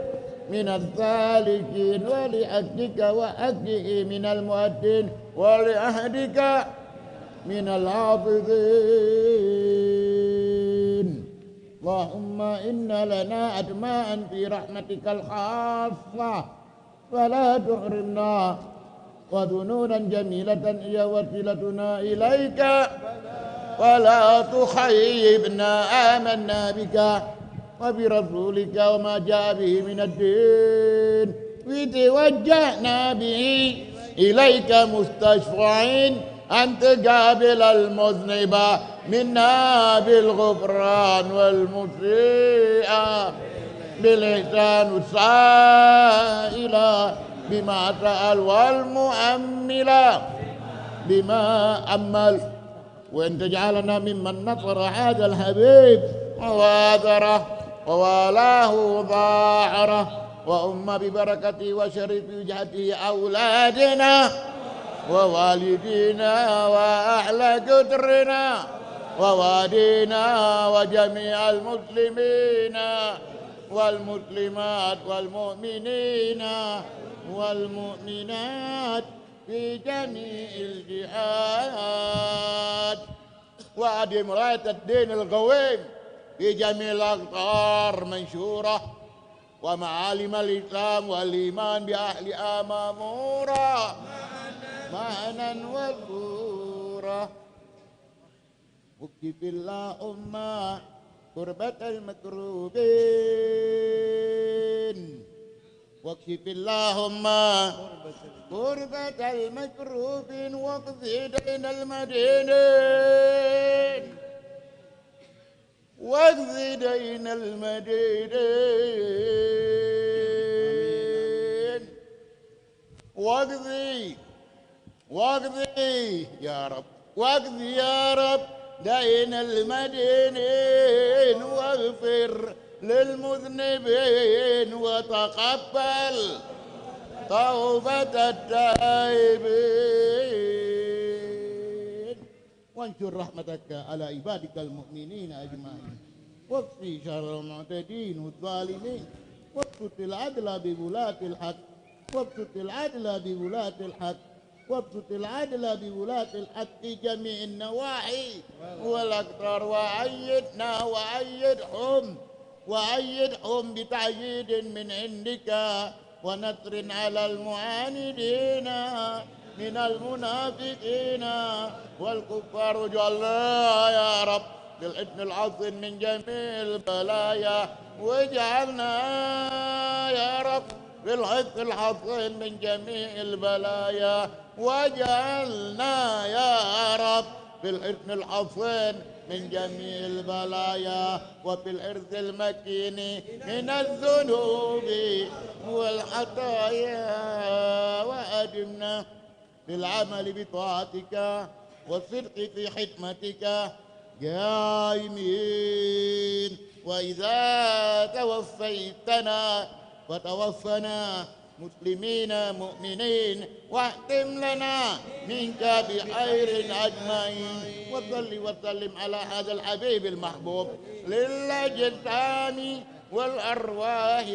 من السالكين، ولحقك وحقه من المؤدين، ولعهدك من الحافظين. اللهم إن لنا أدماء في رحمتك الخاصة فلا تحرمنا، وذنونا جميلة هي وسيلتنا إليك ولا تخيبنا. آمنا بك وبرسولك وما جاء به من الدين، وتوجهنا به إليك مستشفعين أن تقابل المذنب منا بالغفران والمسيء بالإحسان والسائل بما سأل والمؤمل بما أمل، وأن تجعلنا ممن نصر هذا الحبيب وآثره ووالاه وظاهره، وأم ببركته وشرف وجهته أولادنا ووالدينا وأهل قدرنا ووالدينا وجميع المسلمين والمسلمات والمؤمنين والمؤمنات في جميع الجهات، وأدم راية الدين القويم في جميع الأقطار منشورة، ومعالم الإسلام والإيمان بأهلها مامورة معنى وزورة. اكشف اللهم كربة المكروبين، واكشف اللهم كربة المكروبين، واقضي دين المدينين، واقضي دين المدينين، واقضي يا رب، واقضي يا رب دين المدينين، واغفر للمذنبين، وتقبل توبة التائبين، وانشر رحمتك على عبادك المؤمنين أجمعين، واكفي شر المعتدين والظالمين، وابسط العدل بولاة الحق، وابسط العدل بولاة الحق، وابسط العدل بولاة الحق في جميع النواحي والأقطار، وأيدنا وأيدهم بتأييد من عندك ونصر على المعاندين من المنافقين والكفار، واجعلنا يا رب بالحسن العظيم من جميع البلايا، واجعلنا يا رب بالحسن العظيم من جميع البلايا، واجعلنا يا رب بالحسن العظيم من جميع البلايا، وبالحرز المكين من الذنوب والخطايا، وأدمنا بالعمل بطاعتك والصدق في حكمتك قائمين، وإذا توفيتنا فتوفنا مسلمين مؤمنين واختم لنا منك بخير أجمعين وصل وسلم على هذا الحبيب المحبوب للأجسام والأرواح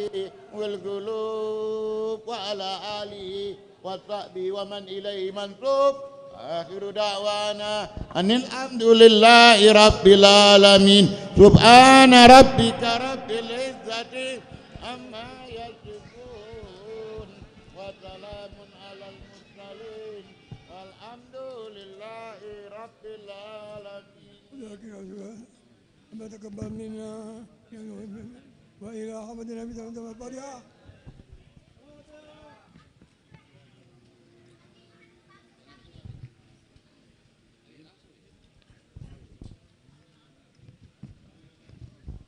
والقلوب وعلى آله وصحبه ومن إليه منسوب آخر دعوانا أن الحمد لله رب العالمين سبحان ربك رب العزة عما يصفون وسلام على المرسلين والحمد لله رب العالمين. ربنا تقبل منا وإلى حمدنا بسم الفاتحة.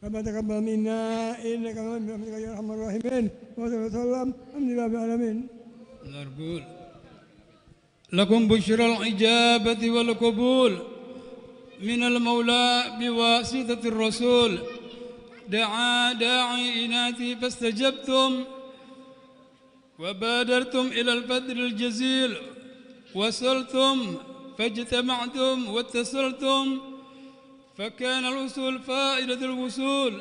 ربنا تقبل منا إنك أنت يا أرحم الراحمين وصلى الله وسلم الحمد لله رب العالمين. نقول لكم بشرى الإجابة والقبول من المولى بواسطة الرسول دعا داعي إناتي فاستجبتم وبادرتم إلى الفضل الجزيل وصلتم فاجتمعتم واتصلتم فكان الوصول فائدة الوصول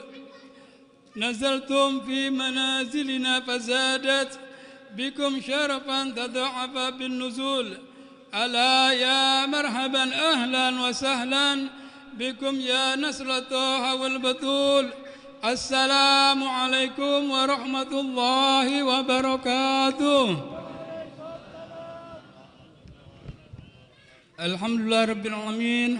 نزلتم في منازلنا فزادت بكم شرفا تضاعف بالنزول ألا يا مرحبا أهلا وسهلا بكم يا نسل طه والبتول السلام عليكم ورحمة الله وبركاته. الحمد لله رب العالمين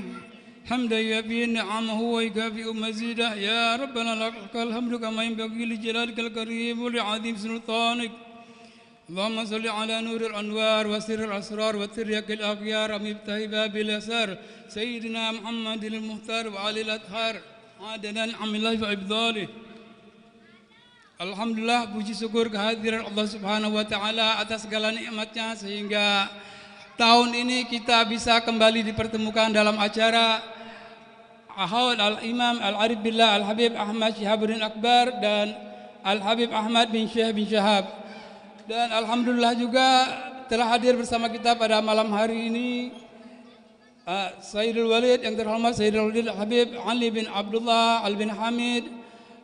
حمدا يبي نعمه ويكافئ مزيده يا ربنا لك الحمد كما ينبغي لجلالك الكريم ولعظيم سلطانك. اللهم صل على نور الأنوار وسر الأسرار وتريك الأخيار ومفتاح باب اليسار سيدنا محمد المختار وعلي الأطهار عادنا نعم الله وإبداله. Alhamdulillah, puji syukur kehadiran Allah Subhanahu wa taala atas segala nikmatnya sehingga tahun ini kita bisa kembali dipertemukan dalam acara Haul Al-Imam Al-Arif Billah Al-Habib Ahmad Syihabuddin Akbar dan Al-Habib Ahmad bin Syekh bin Syahab. Dan alhamdulillah juga telah hadir bersama kita pada malam hari ini Sayyidul Walid yang terhormat Sayyidul Walid Al-Habib Ali bin Abdullah Al bin Hamid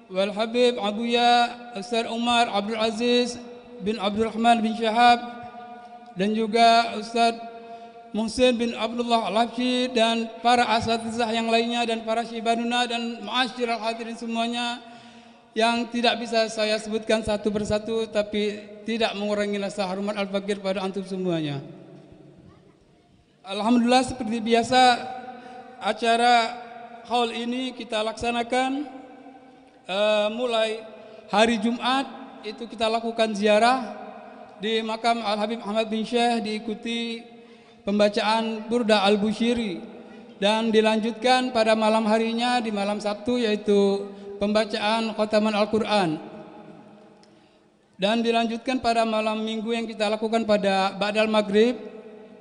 wal Habib Abuya Ustaz Umar Abdul Aziz bin Abdul Rahman bin Syahab dan juga Ustaz Muhsin bin Abdullah Al-Habsyi dan para asatizah yang lainnya dan para syibaduna dan ma'asyiral hadirin semuanya yang tidak bisa saya sebutkan satu persatu tapi tidak mengurangi rasa hormat al-fakir pada antum semuanya. Alhamdulillah seperti biasa acara haul ini kita laksanakan mulai hari Jumat itu kita lakukan ziarah di makam Al-Habib Ahmad bin Syekh diikuti pembacaan Burda Al-Bushiri dan dilanjutkan pada malam harinya di malam Sabtu yaitu pembacaan khataman Al-Quran dan dilanjutkan pada malam Minggu yang kita lakukan pada Ba'dal Maghrib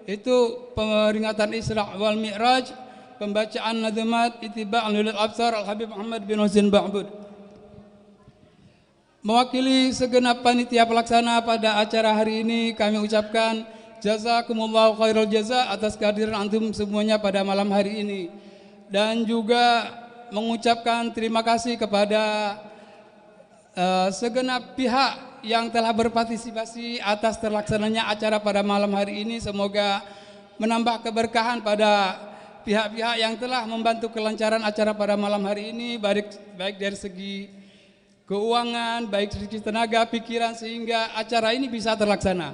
itu peringatan Isra wal Mi'raj pembacaan Nadhamat Ittiba' Ulul Absar Al-Habib Muhammad bin Husain Ba'bud. Mewakili segenap panitia pelaksana pada acara hari ini kami ucapkan jazakumullahu khairul jaza atas kehadiran antum semuanya pada malam hari ini dan juga mengucapkan terima kasih kepada segenap pihak yang telah berpartisipasi atas terlaksananya acara pada malam hari ini. Semoga menambah keberkahan pada pihak-pihak yang telah membantu kelancaran acara pada malam hari ini baik dari segi keuangan, baik dari segi tenaga, pikiran sehingga acara ini bisa terlaksana.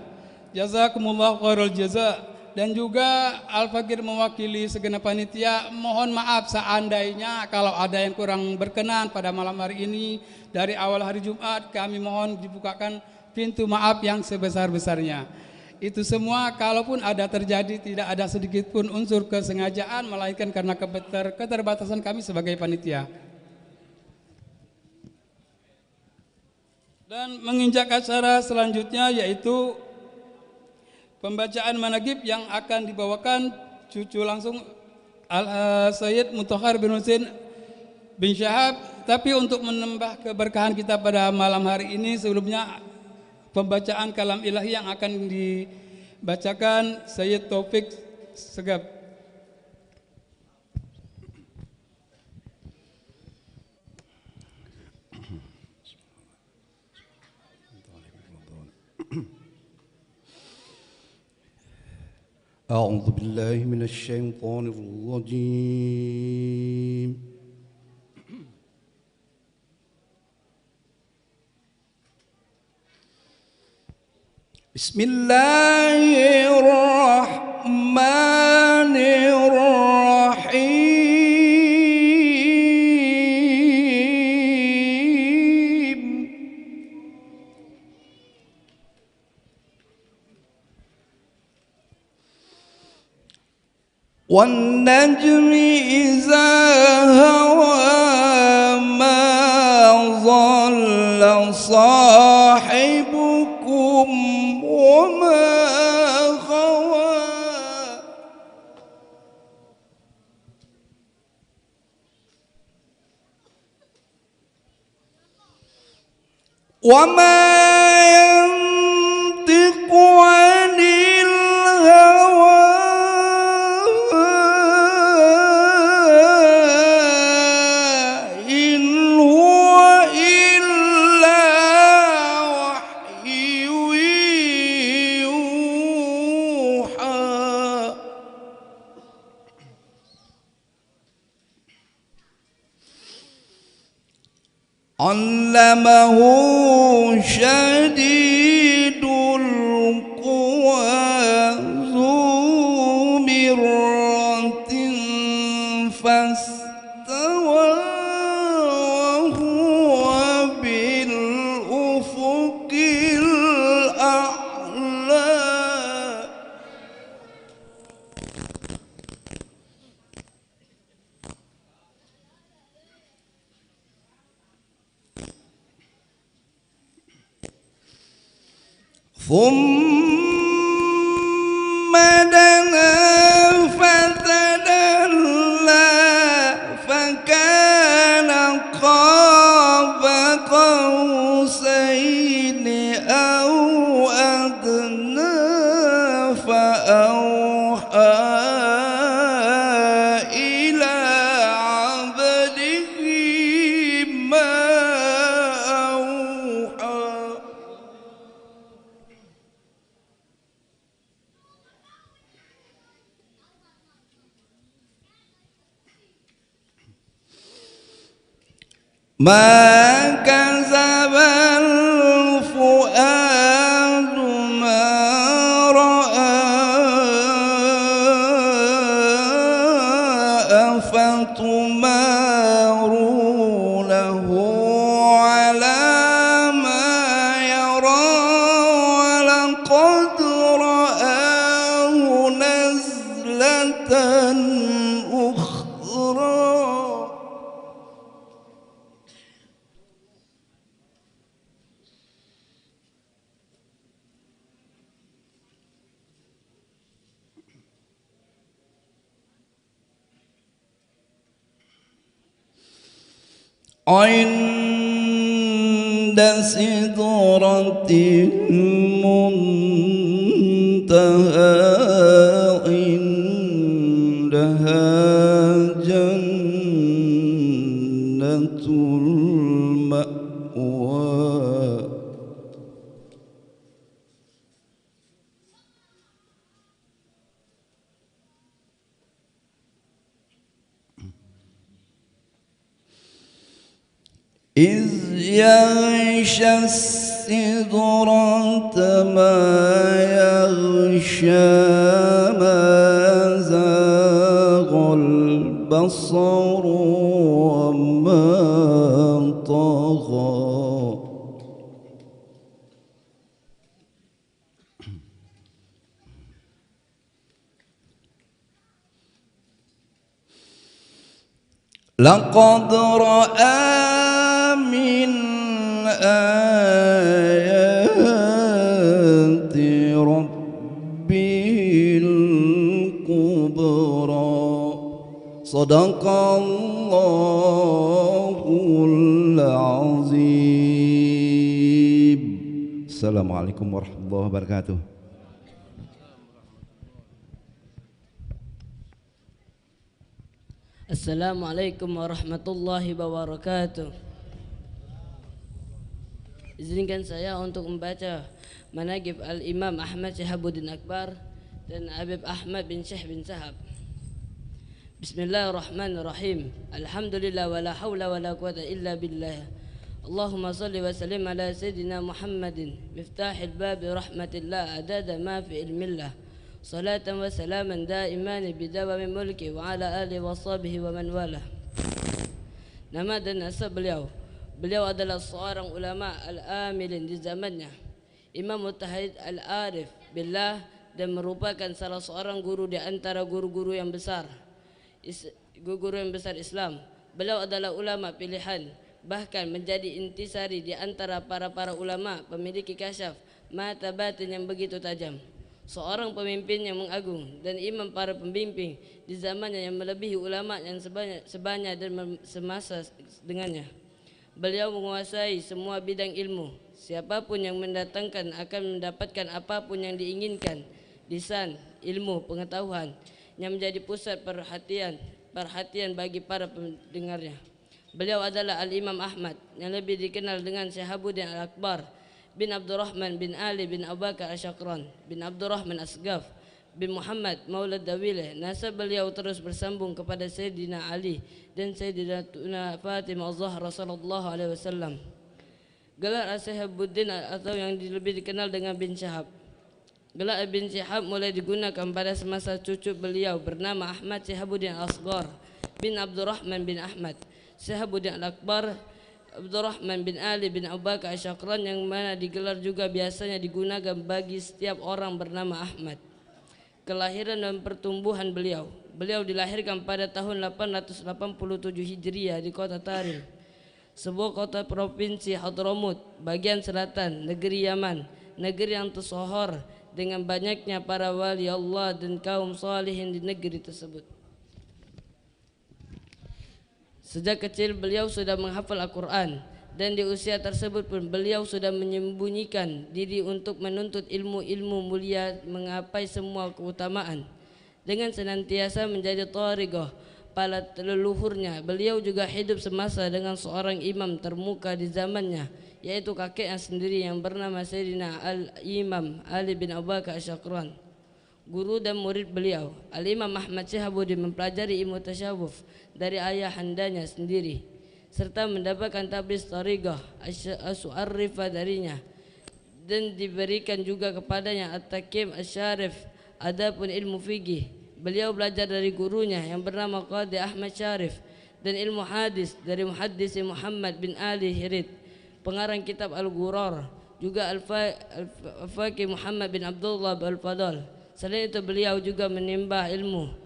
Jazakumullah khairul jaza. Dan juga Al-Fakir mewakili segenap panitia mohon maaf seandainya kalau ada yang kurang berkenan pada malam hari ini. Dari awal hari Jumat kami mohon dibukakan pintu maaf yang sebesar-besarnya. Itu semua kalaupun ada terjadi tidak ada sedikit pun unsur kesengajaan melainkan karena keterbatasan kami sebagai panitia. Dan menginjak acara selanjutnya yaitu pembacaan manaqib yang akan dibawakan cucu langsung Sayyid Mutahhar bin Husain bin Syahab. Tapi untuk menambah keberkahan kita pada malam hari ini sebelumnya pembacaan kalam ilahi yang akan dibacakan Sayyid Taufik Segaf. أعوذ بالله من الشيطان الرجيم بسم الله الرحمن الرحيم والنجم إذا هوى ما ضل صاحبكم وما غوى وما ينطق عن الهوى إن هو إلا وحي يوحى علمه شديد القوى ذو مرة فاستوى وهو بالأفق الأعلى ثم دنا فتدلى فكان قاب قوسين أو أدنى فأوحى إلى عبده ما أوحى ما كذب الفؤاد ما رأى أفتمارونه على ما يرى ولقد رآه نزلة أخرى عند سدرة المنتهى عندها جنة المأوى إذ يغشى السدرة ما يغشى ما زاغ البصر وما طغى لقد رأى من آيات ربه الكبرى صدق الله العظيم Wassalamualaikum warahmatullahi wabarakatuh. Assalamualaikum warahmatullahi wabarakatuh. Izinkan saya untuk membaca manaqib Al-Imam Ahmad Syihabuddin Akbar dan Habib Ahmad bin Syekh bin Sahab. Bismillahirrahmanirrahim. Alhamdulillah wa la hawla wa la quwata illa billah. Allahumma salli wa sallim ala Sayyidina Muhammadin miftahil babi rahmatillah adada ma fi ilmillah. Salatan wa salaman daiman bidawami mulki wa ala alihi wa sahbihi wa man wala. Nama dan nasab beliau. Beliau adalah seorang ulama al-amilin di zamannya, Imam Mujtahid al-arif billah, dan merupakan salah seorang guru di antara guru-guru yang besar Islam. Beliau adalah ulama pilihan, bahkan menjadi intisari di antara para ulama pemiliki kasyaf mata batin yang begitu tajam. Seorang pemimpin yang mengagung dan imam para pembimbing di zamannya yang melebihi ulama yang sebanyak dan semasa dengannya. Beliau menguasai semua bidang ilmu. Siapapun yang mendatangkan akan mendapatkan apapun yang diinginkan. Lisan, ilmu, pengetahuan yang menjadi pusat perhatian bagi para pendengarnya. Beliau adalah Al-Imam Ahmad yang lebih dikenal dengan Syihabuddin Al-Akbar bin Abdurrahman bin Ali bin Abu Bakar Asyakran bin Abdurrahman Asgaf bin Muhammad Maulad Dawileh. Nasab beliau terus bersambung kepada Sayyidina Ali dan Sayyidina Fatimah Az-Zahra sallallahu alaihi wasallam. Gelar Syihabuddin atau yang lebih dikenal dengan bin Syihab. Gelar bin Syihab mulai digunakan pada semasa cucu beliau bernama Ahmad Syihabuddin Al-Asghar bin Abdurrahman bin Ahmad Syihabuddin Al-Akbar Abdurrahman bin Ali bin Abu Bakar Asyakran, yang mana digelar juga biasanya digunakan bagi setiap orang bernama Ahmad. Kelahiran dan pertumbuhan beliau. Beliau dilahirkan pada tahun 887 Hijriah di kota Tarim, sebuah kota provinsi Hadramut, bagian selatan negeri Yaman, negeri yang tersohor dengan banyaknya para wali Allah dan kaum salihin di negeri tersebut. Sejak kecil beliau sudah menghafal Al-Quran, dan di usia tersebut pun beliau sudah menyembunyikan diri untuk menuntut ilmu-ilmu mulia, mengapai semua keutamaan. Dengan senantiasa menjadi thariqah para leluhurnya, beliau juga hidup semasa dengan seorang imam termuka di zamannya, yaitu kakeknya sendiri yang bernama Sayyidina Al-Imam Ali bin Abu Bakar Asyakran. Guru dan murid beliau, Al-Imam Ahmad Syihabuddin, mempelajari ilmu tasyawuf dari ayahandanya sendiri, serta mendapatkan tabris thariqah as-su'arrifah darinya, dan diberikan juga kepadanya at-takim asy-syarif. Adapun ilmu fikih, beliau belajar dari gurunya yang bernama Qadi Ahmad Syarif, dan ilmu hadis dari muhaddis Muhammad bin Ali Hirid, pengarang kitab Al-Ghurar, juga Al-Faqih Muhammad bin Abdullah Al-Fadal. Selain itu beliau juga menimba ilmu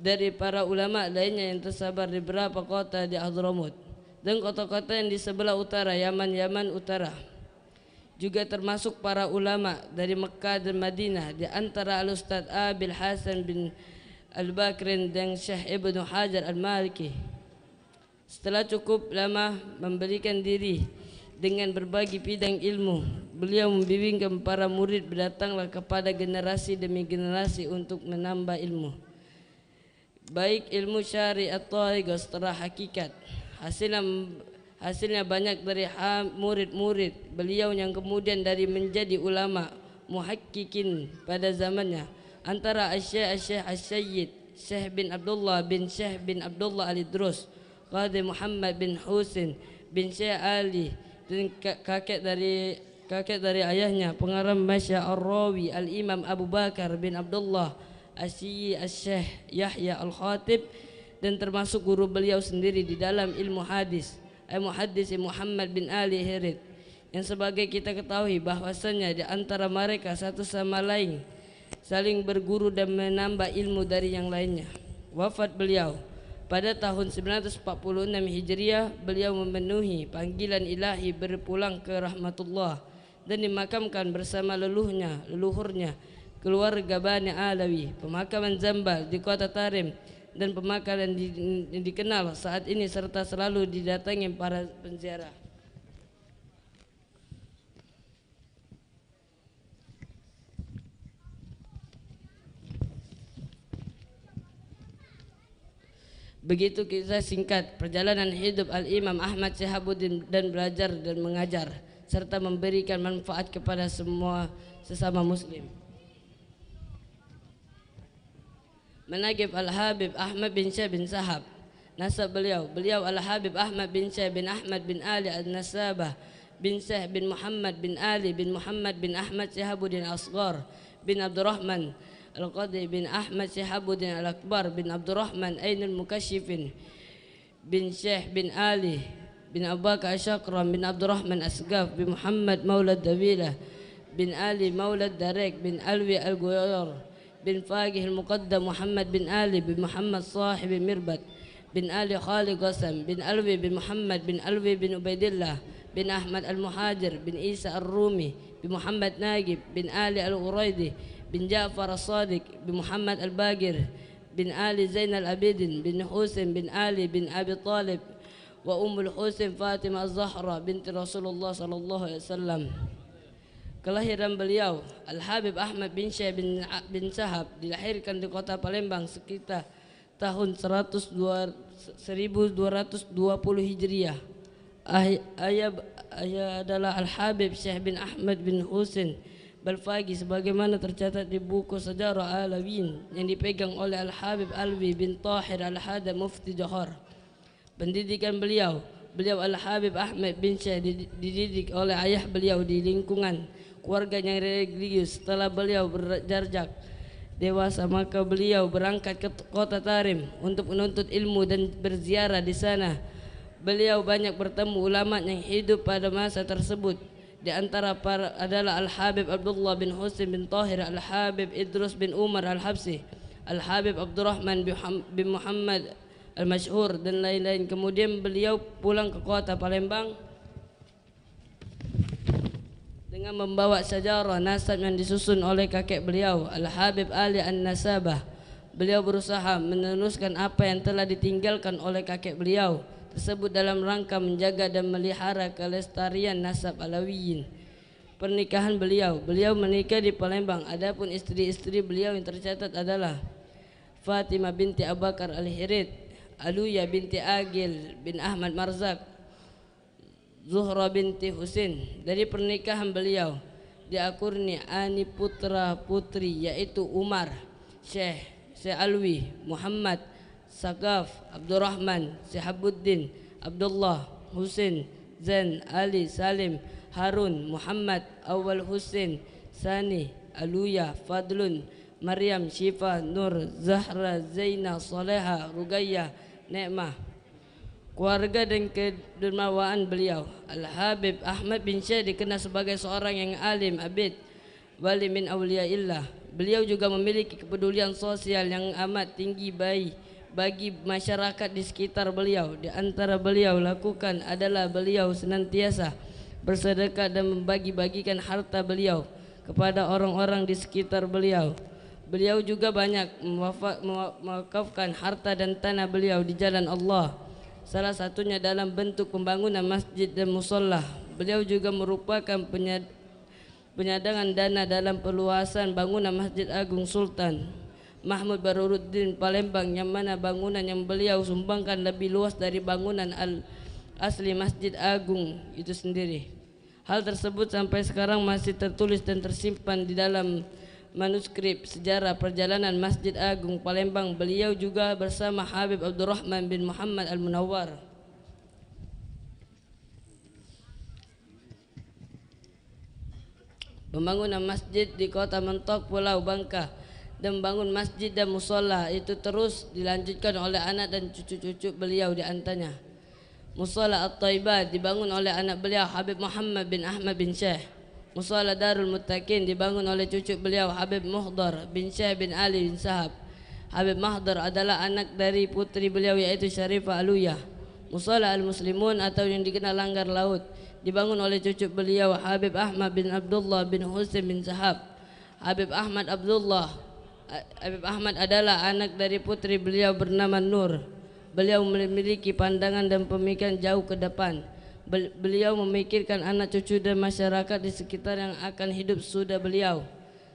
dari para ulama lainnya yang tersebar di beberapa kota di Hadramut dan kota-kota yang di sebelah utara Yaman utara. Juga termasuk para ulama dari Mekah dan Madinah, di antara Al-Ustadz Abil Hasan bin Al-Bakrin dan Syekh Ibnu Hajar Al-Maliki. Setelah cukup lama memberikan diri dengan berbagi bidang ilmu, beliau membimbing para murid berdatanglah kepada generasi demi generasi untuk menambah ilmu, baik ilmu syari atau setelah hakikat. Hasilnya banyak dari murid-murid beliau yang kemudian dari menjadi ulama muhakkikin pada zamannya, antara Syekh As-Sayyid Syekh bin Abdullah bin Syekh bin Abdullah Al-Idrus, Qadi Muhammad bin Husin bin Syekh Ali, dan kakek dari ayahnya pengarang Masya Ar-Rawi Al-Imam Abu Bakar bin Abdullah Asyi Syekh Yahya Al-Khatib, dan termasuk guru beliau sendiri di dalam ilmu hadis Muhaddis Muhammad bin Ali Hirid, yang sebagai kita ketahui bahwasanya di antara mereka satu sama lain saling berguru dan menambah ilmu dari yang lainnya. Wafat beliau pada tahun 946 Hijriah. Beliau memenuhi panggilan ilahi berpulang ke rahmatullah dan dimakamkan bersama leluhurnya keluarga Bani Alawi, pemakaman Zambal di kota Tarim, dan pemakaman yang dikenal saat ini serta selalu didatangi para penziarah. Begitu kisah singkat perjalanan hidup Al-Imam Ahmad Syihabuddin dan belajar dan mengajar serta memberikan manfaat kepada semua sesama muslim. Manaqib Al-Habib Ahmad bin Syekh bin Sahab. Nasab beliau Al-Habib Ahmad bin Syekh bin Ahmad bin Ali An-Nasabah bin Syekh bin Muhammad bin Ali bin Muhammad bin Ahmad Syihabuddin Asghar bin Abdurrahman Al-Qadi bin Ahmad Syihabuddin Al-Akbar bin Abdurrahman Ainul Mukashifin bin Syekh bin Ali bin Abu Bakar Syakram bin Abdurrahman Asgaf bin Muhammad Maulad Dawilah bin Ali Maulad Darek bin Alwi Al-Guyar bin Faqih Al-Muqaddam Muhammad bin Ali bin Muhammad Sahib Mirbat bin Ali Khalid Qasam bin Alwi bin Muhammad bin Alwi bin Ubaidillah bin Ahmad Al-Muhajir bin Isa Ar-Rumi bin Muhammad Nagib bin Ali Al-Uraidi bin Ja'far As-Sadiq bin Muhammad Al-Bagir bin Ali Zainal Abidin bin Husain bin Ali bin Abi Talib wa Ummul Husain Fatimah Az-Zahra binti Rasulullah sallallahu alaihi wasallam. Kelahiran beliau Al-Habib Ahmad bin Syekh bin Sahab dilahirkan di kota Palembang sekitar tahun 1220 Hijriah. Ayah adalah Al-Habib Syekh bin Ahmad bin Husain Balfagi sebagaimana tercatat di buku Sejarah Alawin yang dipegang oleh Al-Habib Alwi bin Tahir Al-Hada Mufti Johor. Pendidikan beliau Al-Habib Ahmad bin Syekh dididik oleh ayah beliau di lingkungan keluarga yang religius. Setelah beliau berjarjak dewasa maka beliau berangkat ke kota Tarim untuk menuntut ilmu dan berziarah di sana. Beliau banyak bertemu ulama yang hidup pada masa tersebut. Di antara para adalah Al-Habib Abdullah bin Husain bin Tahir, Al-Habib Idrus bin Umar Al-Habsi, Al-Habib Abdurrahman bin Muhammad Al-Masyhur dan lain-lain. Kemudian beliau pulang ke kota Palembang dengan membawa sejarah nasab yang disusun oleh kakek beliau Al-Habib Ali An-Nasabah. Beliau berusaha meneruskan apa yang telah ditinggalkan oleh kakek beliau tersebut dalam rangka menjaga dan melihara kelestarian nasab Alawiyin. Pernikahan beliau menikah di Palembang. Adapun istri-istri beliau yang tercatat adalah Fatimah binti Abu Bakar Al-Hirid, Aluya binti Agil bin Ahmad Marzak, Zuhra binti Husain. Dari pernikahan beliau diakurni ani putra putri yaitu Umar, Syekh Alwi, Muhammad, Sagaf, Abdurrahman, Syihabuddin, Abdullah, Husain, Zain, Ali, Salim, Harun, Muhammad, Awal Husain, Sani, Aluya, Fadlun, Maryam, Syifa, Nur, Zahra, Zainah, Soleha, Rugayyah, Ne'mah. Keluarga dan kedermawaan beliau Al-Habib Ahmad bin Syekh dikenal sebagai seorang yang alim, abid, wali min awliyaillah. Beliau juga memiliki kepedulian sosial yang amat tinggi bagi masyarakat di sekitar beliau. Di antara beliau lakukan adalah beliau senantiasa bersedekah dan membagi-bagikan harta beliau kepada orang-orang di sekitar beliau. Beliau juga banyak mewakafkan harta dan tanah beliau di jalan Allah. Salah satunya dalam bentuk pembangunan masjid dan musholla. Beliau juga merupakan penyadangan dana dalam perluasan bangunan Masjid Agung Sultan Mahmud Baruruddin Palembang, yang mana bangunan yang beliau sumbangkan lebih luas dari bangunan asli Masjid Agung itu sendiri. Hal tersebut sampai sekarang masih tertulis dan tersimpan di dalam manuskrip sejarah perjalanan Masjid Agung Palembang. Beliau juga bersama Habib Abdurrahman bin Muhammad Al-Munawwar pembangunan masjid di Kota Mentok, Pulau Bangka, dan bangun masjid dan musholla itu terus dilanjutkan oleh anak dan cucu-cucu beliau. Di antaranya Musholla At-Taibah dibangun oleh anak beliau Habib Muhammad bin Ahmad bin Syekh. Musholla Darul Muttaqin dibangun oleh cucu beliau Habib Muhdar bin Syekh bin Ali bin Sahab. Habib Muhdar adalah anak dari putri beliau yaitu Syarifah Aluyah. Musholla Al-Muslimun atau yang dikenal Langgar Laut dibangun oleh cucu beliau Habib Ahmad bin Abdullah bin Husain bin Sahab. Habib Ahmad adalah anak dari putri beliau bernama Nur. Beliau memiliki pandangan dan pemikiran jauh ke depan. Beliau memikirkan anak cucu dan masyarakat di sekitar yang akan hidup sudah beliau.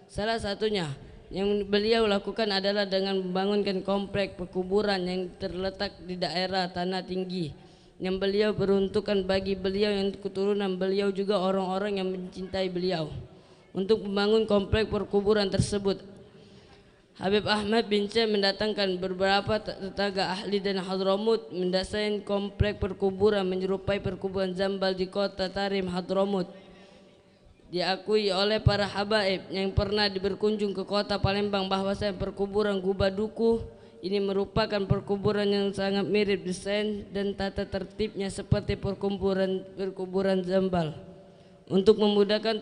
Salah satunya Yang beliau lakukan adalah dengan membangunkan komplek perkuburan yang terletak di daerah tanah tinggi yang beliau peruntukkan bagi beliau yang keturunan beliau juga orang-orang yang mencintai beliau. Untuk membangun komplek perkuburan tersebut, Habib Ahmad bin Syekh mendatangkan beberapa tenaga ahli dan Hadramut mendesain komplek perkuburan menyerupai perkuburan Zambal di kota Tarim, Hadramut. Diakui oleh para habaib yang pernah berkunjung ke kota Palembang bahwasanya perkuburan Guba Duku ini merupakan perkuburan yang sangat mirip desain dan tata tertibnya seperti perkuburan Zambal. Untuk memudahkan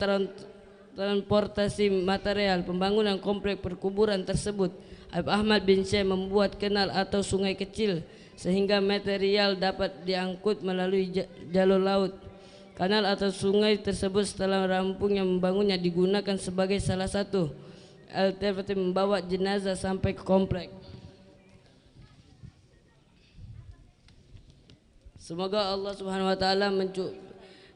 transportasi material pembangunan komplek perkuburan tersebut, Habib Ahmad bin Syekh membuat kanal atau sungai kecil sehingga material dapat diangkut melalui jalur laut. Kanal atau sungai tersebut setelah rampungnya membangunnya digunakan sebagai salah satu alternatif membawa jenazah sampai ke komplek. Semoga Allah Subhanahu wa taala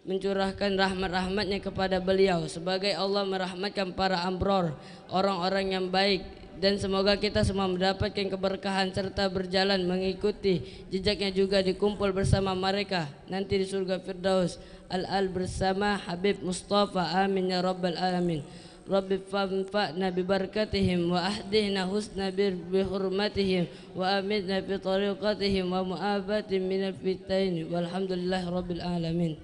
mencurahkan rahmat-rahmatnya kepada beliau sebagai Allah merahmatkan para amror, orang-orang yang baik, dan semoga kita semua mendapatkan keberkahan serta berjalan mengikuti jejaknya juga dikumpul bersama mereka nanti di surga Firdaus Al-Al bersama Habib Mustafa, amin ya rabbal alamin. Rabbi fanfa'na bi barakatihim wa ahdihna husna bi hurmatihim wa amitna bi tariqatihim wa mu'abatin minal fitain walhamdulillahi rabbil alamin.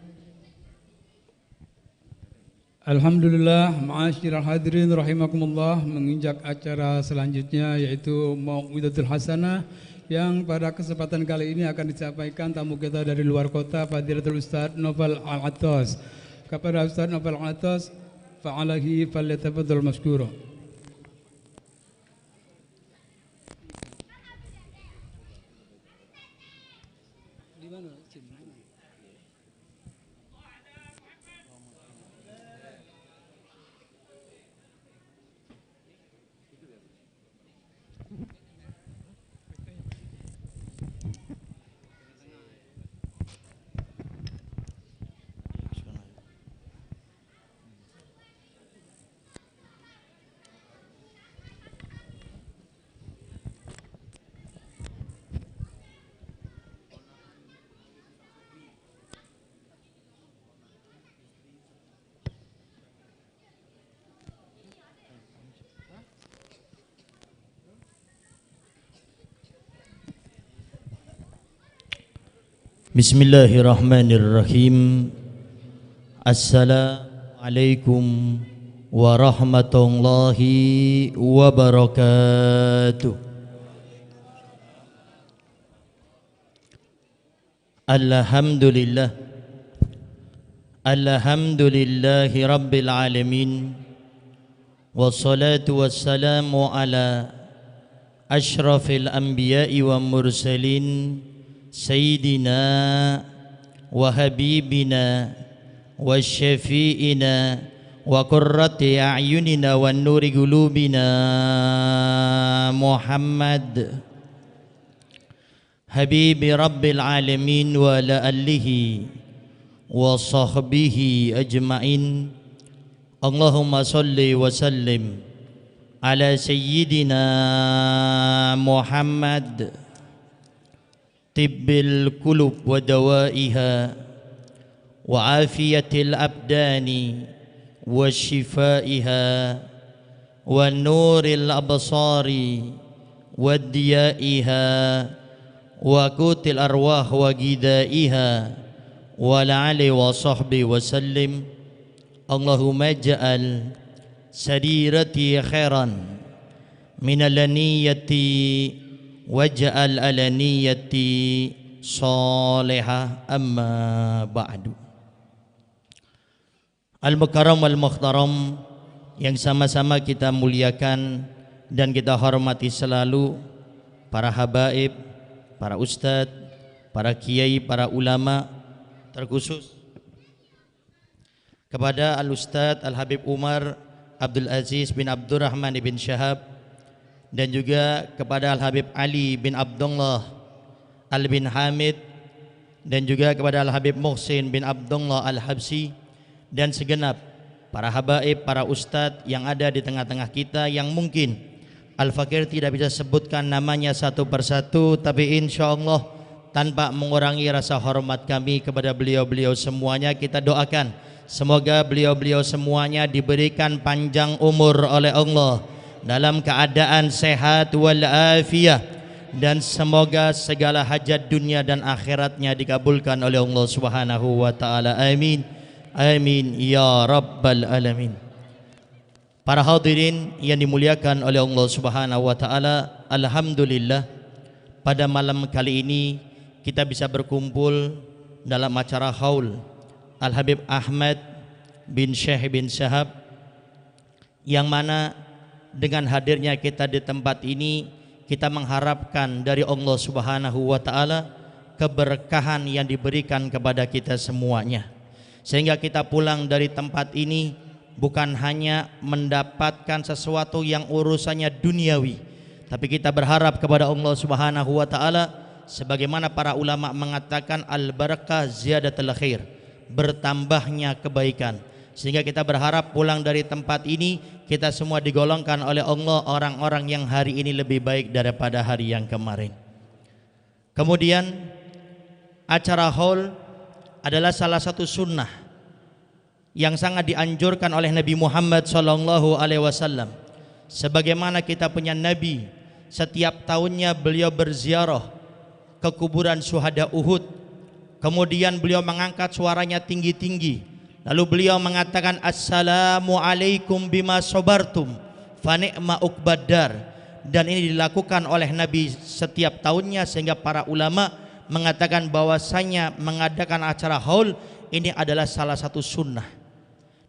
Alhamdulillah, ma'asyiral hadirin rahimakumullah, menginjak acara selanjutnya yaitu Mau'izatul Hasanah yang pada kesempatan kali ini akan disampaikan tamu kita dari luar kota, Fadilatul Ustaz Novel Al-Attas. Kepada Ustaz Novel Al-Attas, fa'alahi falyatafaddal maskura. Bismillahirrahmanirrahim. Assalamualaikum warahmatullahi wabarakatuh. Alhamdulillah. Alhamdulillahi rabbil alamin. Wassalatu wassalamu ala ashrafil anbiya'i wa mursalin Sayyidina wa habibina wa syafi'ina wa qurrati a'yunina wa nuri qulubina Muhammad habibi rabbil alamin wa ala alihi wa sahbihi ajma'in. Allahumma salli wa sallim ala sayyidina Muhammad tibbil qulub wa dawaiha wa afiyatil abdani wa shifaiha wa nuril absari wa diyaiha wa qutil arwah wa gidaiha wa la'ali wa sahbi wa sallim. Allahumma ja'al sarirati khairan minal niyyati waj'al alaniyati salihah, amma ba'du. Al-Mukarram wal-Mukhtaram yang sama-sama kita muliakan dan kita hormati selalu, para habaib, para ustadz, para kiai, para ulama, terkhusus kepada Al-Ustadz Al-Habib Umar Abdul Aziz bin Abdurrahman bin Syahab, dan juga kepada Al-Habib Ali bin Abdullah Al-bin Hamid, dan juga kepada Al-Habib Muhsin bin Abdullah Al-Habsi, dan segenap para habaib, para ustadz yang ada di tengah-tengah kita yang mungkin Al-Fakir tidak bisa sebutkan namanya satu persatu, tapi insya Allah tanpa mengurangi rasa hormat kami kepada beliau-beliau semuanya, kita doakan semoga beliau-beliau semuanya diberikan panjang umur oleh Allah dalam keadaan sehat walafiat, dan semoga segala hajat dunia dan akhiratnya dikabulkan oleh Allah Subhanahu wa taala. Amin. Amin ya rabbal alamin. Para hadirin yang dimuliakan oleh Allah Subhanahu wa taala, alhamdulillah pada malam kali ini kita bisa berkumpul dalam acara haul Al-Habib Ahmad bin Syekh bin Syahab, yang mana dengan hadirnya kita di tempat ini kita mengharapkan dari Allah Subhanahu wa taala keberkahan yang diberikan kepada kita semuanya, sehingga kita pulang dari tempat ini bukan hanya mendapatkan sesuatu yang urusannya duniawi, tapi kita berharap kepada Allah Subhanahu wa taala sebagaimana para ulama mengatakan al-barakah ziyadatul khair, bertambahnya kebaikan, sehingga kita berharap pulang dari tempat ini kita semua digolongkan oleh Allah orang-orang yang hari ini lebih baik daripada hari yang kemarin. Kemudian acara haul adalah salah satu sunnah yang sangat dianjurkan oleh Nabi Muhammad SAW. Sebagaimana kita punya Nabi, setiap tahunnya beliau berziarah ke kuburan syuhada Uhud. Kemudian beliau mengangkat suaranya tinggi-tinggi, lalu beliau mengatakan assalamualaikum bima sabartum fa ni'ma uqbadar. Dan ini dilakukan oleh Nabi setiap tahunnya, sehingga para ulama mengatakan bahwasanya mengadakan acara haul ini adalah salah satu sunnah.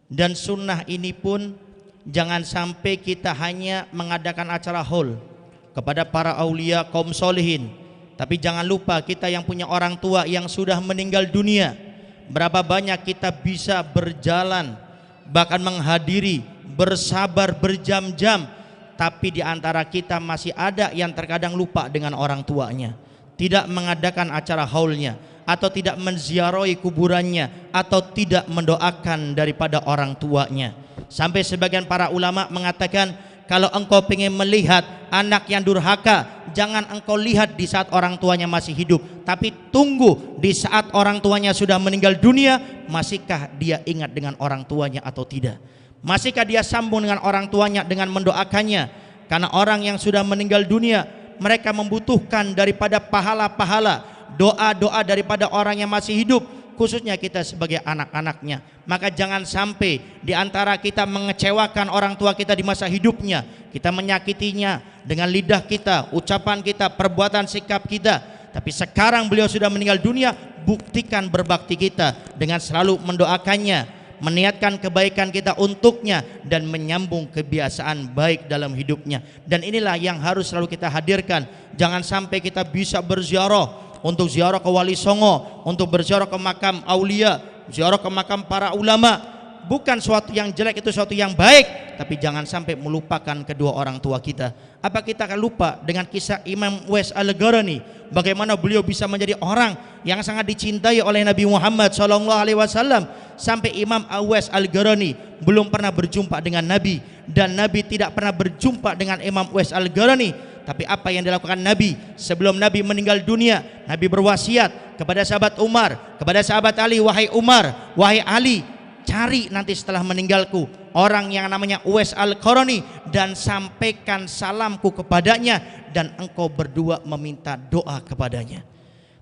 Dan sunnah ini pun jangan sampai kita hanya mengadakan acara haul kepada para aulia kaum solihin, tapi jangan lupa kita yang punya orang tua yang sudah meninggal dunia. Berapa banyak kita bisa berjalan bahkan menghadiri, bersabar berjam-jam, tapi di antara kita masih ada yang terkadang lupa dengan orang tuanya, tidak mengadakan acara haulnya, atau tidak menziarahi kuburannya, atau tidak mendoakan daripada orang tuanya. Sampai sebagian para ulama mengatakan, kalau engkau ingin melihat anak yang durhaka, jangan engkau lihat di saat orang tuanya masih hidup, tapi tunggu di saat orang tuanya sudah meninggal dunia, masihkah dia ingat dengan orang tuanya atau tidak? Masihkah dia sambung dengan orang tuanya dengan mendoakannya? Karena orang yang sudah meninggal dunia, mereka membutuhkan daripada pahala-pahala, doa-doa daripada orang yang masih hidup, khususnya kita sebagai anak-anaknya. Maka jangan sampai di antara kita mengecewakan orang tua kita di masa hidupnya, kita menyakitinya dengan lidah kita, ucapan kita, perbuatan sikap kita. Tapi sekarang beliau sudah meninggal dunia, buktikan berbakti kita dengan selalu mendoakannya, meniatkan kebaikan kita untuknya, dan menyambung kebiasaan baik dalam hidupnya. Dan inilah yang harus selalu kita hadirkan. Jangan sampai kita bisa berziarah, untuk ziarah ke Wali Songo, untuk berziarah ke makam aulia, ziarah ke makam para ulama, bukan suatu yang jelek, itu suatu yang baik, tapi jangan sampai melupakan kedua orang tua kita. Apa kita akan lupa dengan kisah Imam Uwais Al-Qarani, bagaimana beliau bisa menjadi orang yang sangat dicintai oleh Nabi Muhammad SAW, sampai Imam Uwais Al-Qarani belum pernah berjumpa dengan Nabi, dan Nabi tidak pernah berjumpa dengan Imam Uwais Al-Qarani. Tapi apa yang dilakukan Nabi sebelum Nabi meninggal dunia? Nabi berwasiat kepada sahabat Umar, kepada sahabat Ali, wahai Umar, wahai Ali, cari nanti setelah meninggalku orang yang namanya Uwais Al-Qarani, dan sampaikan salamku kepadanya, dan engkau berdua meminta doa kepadanya.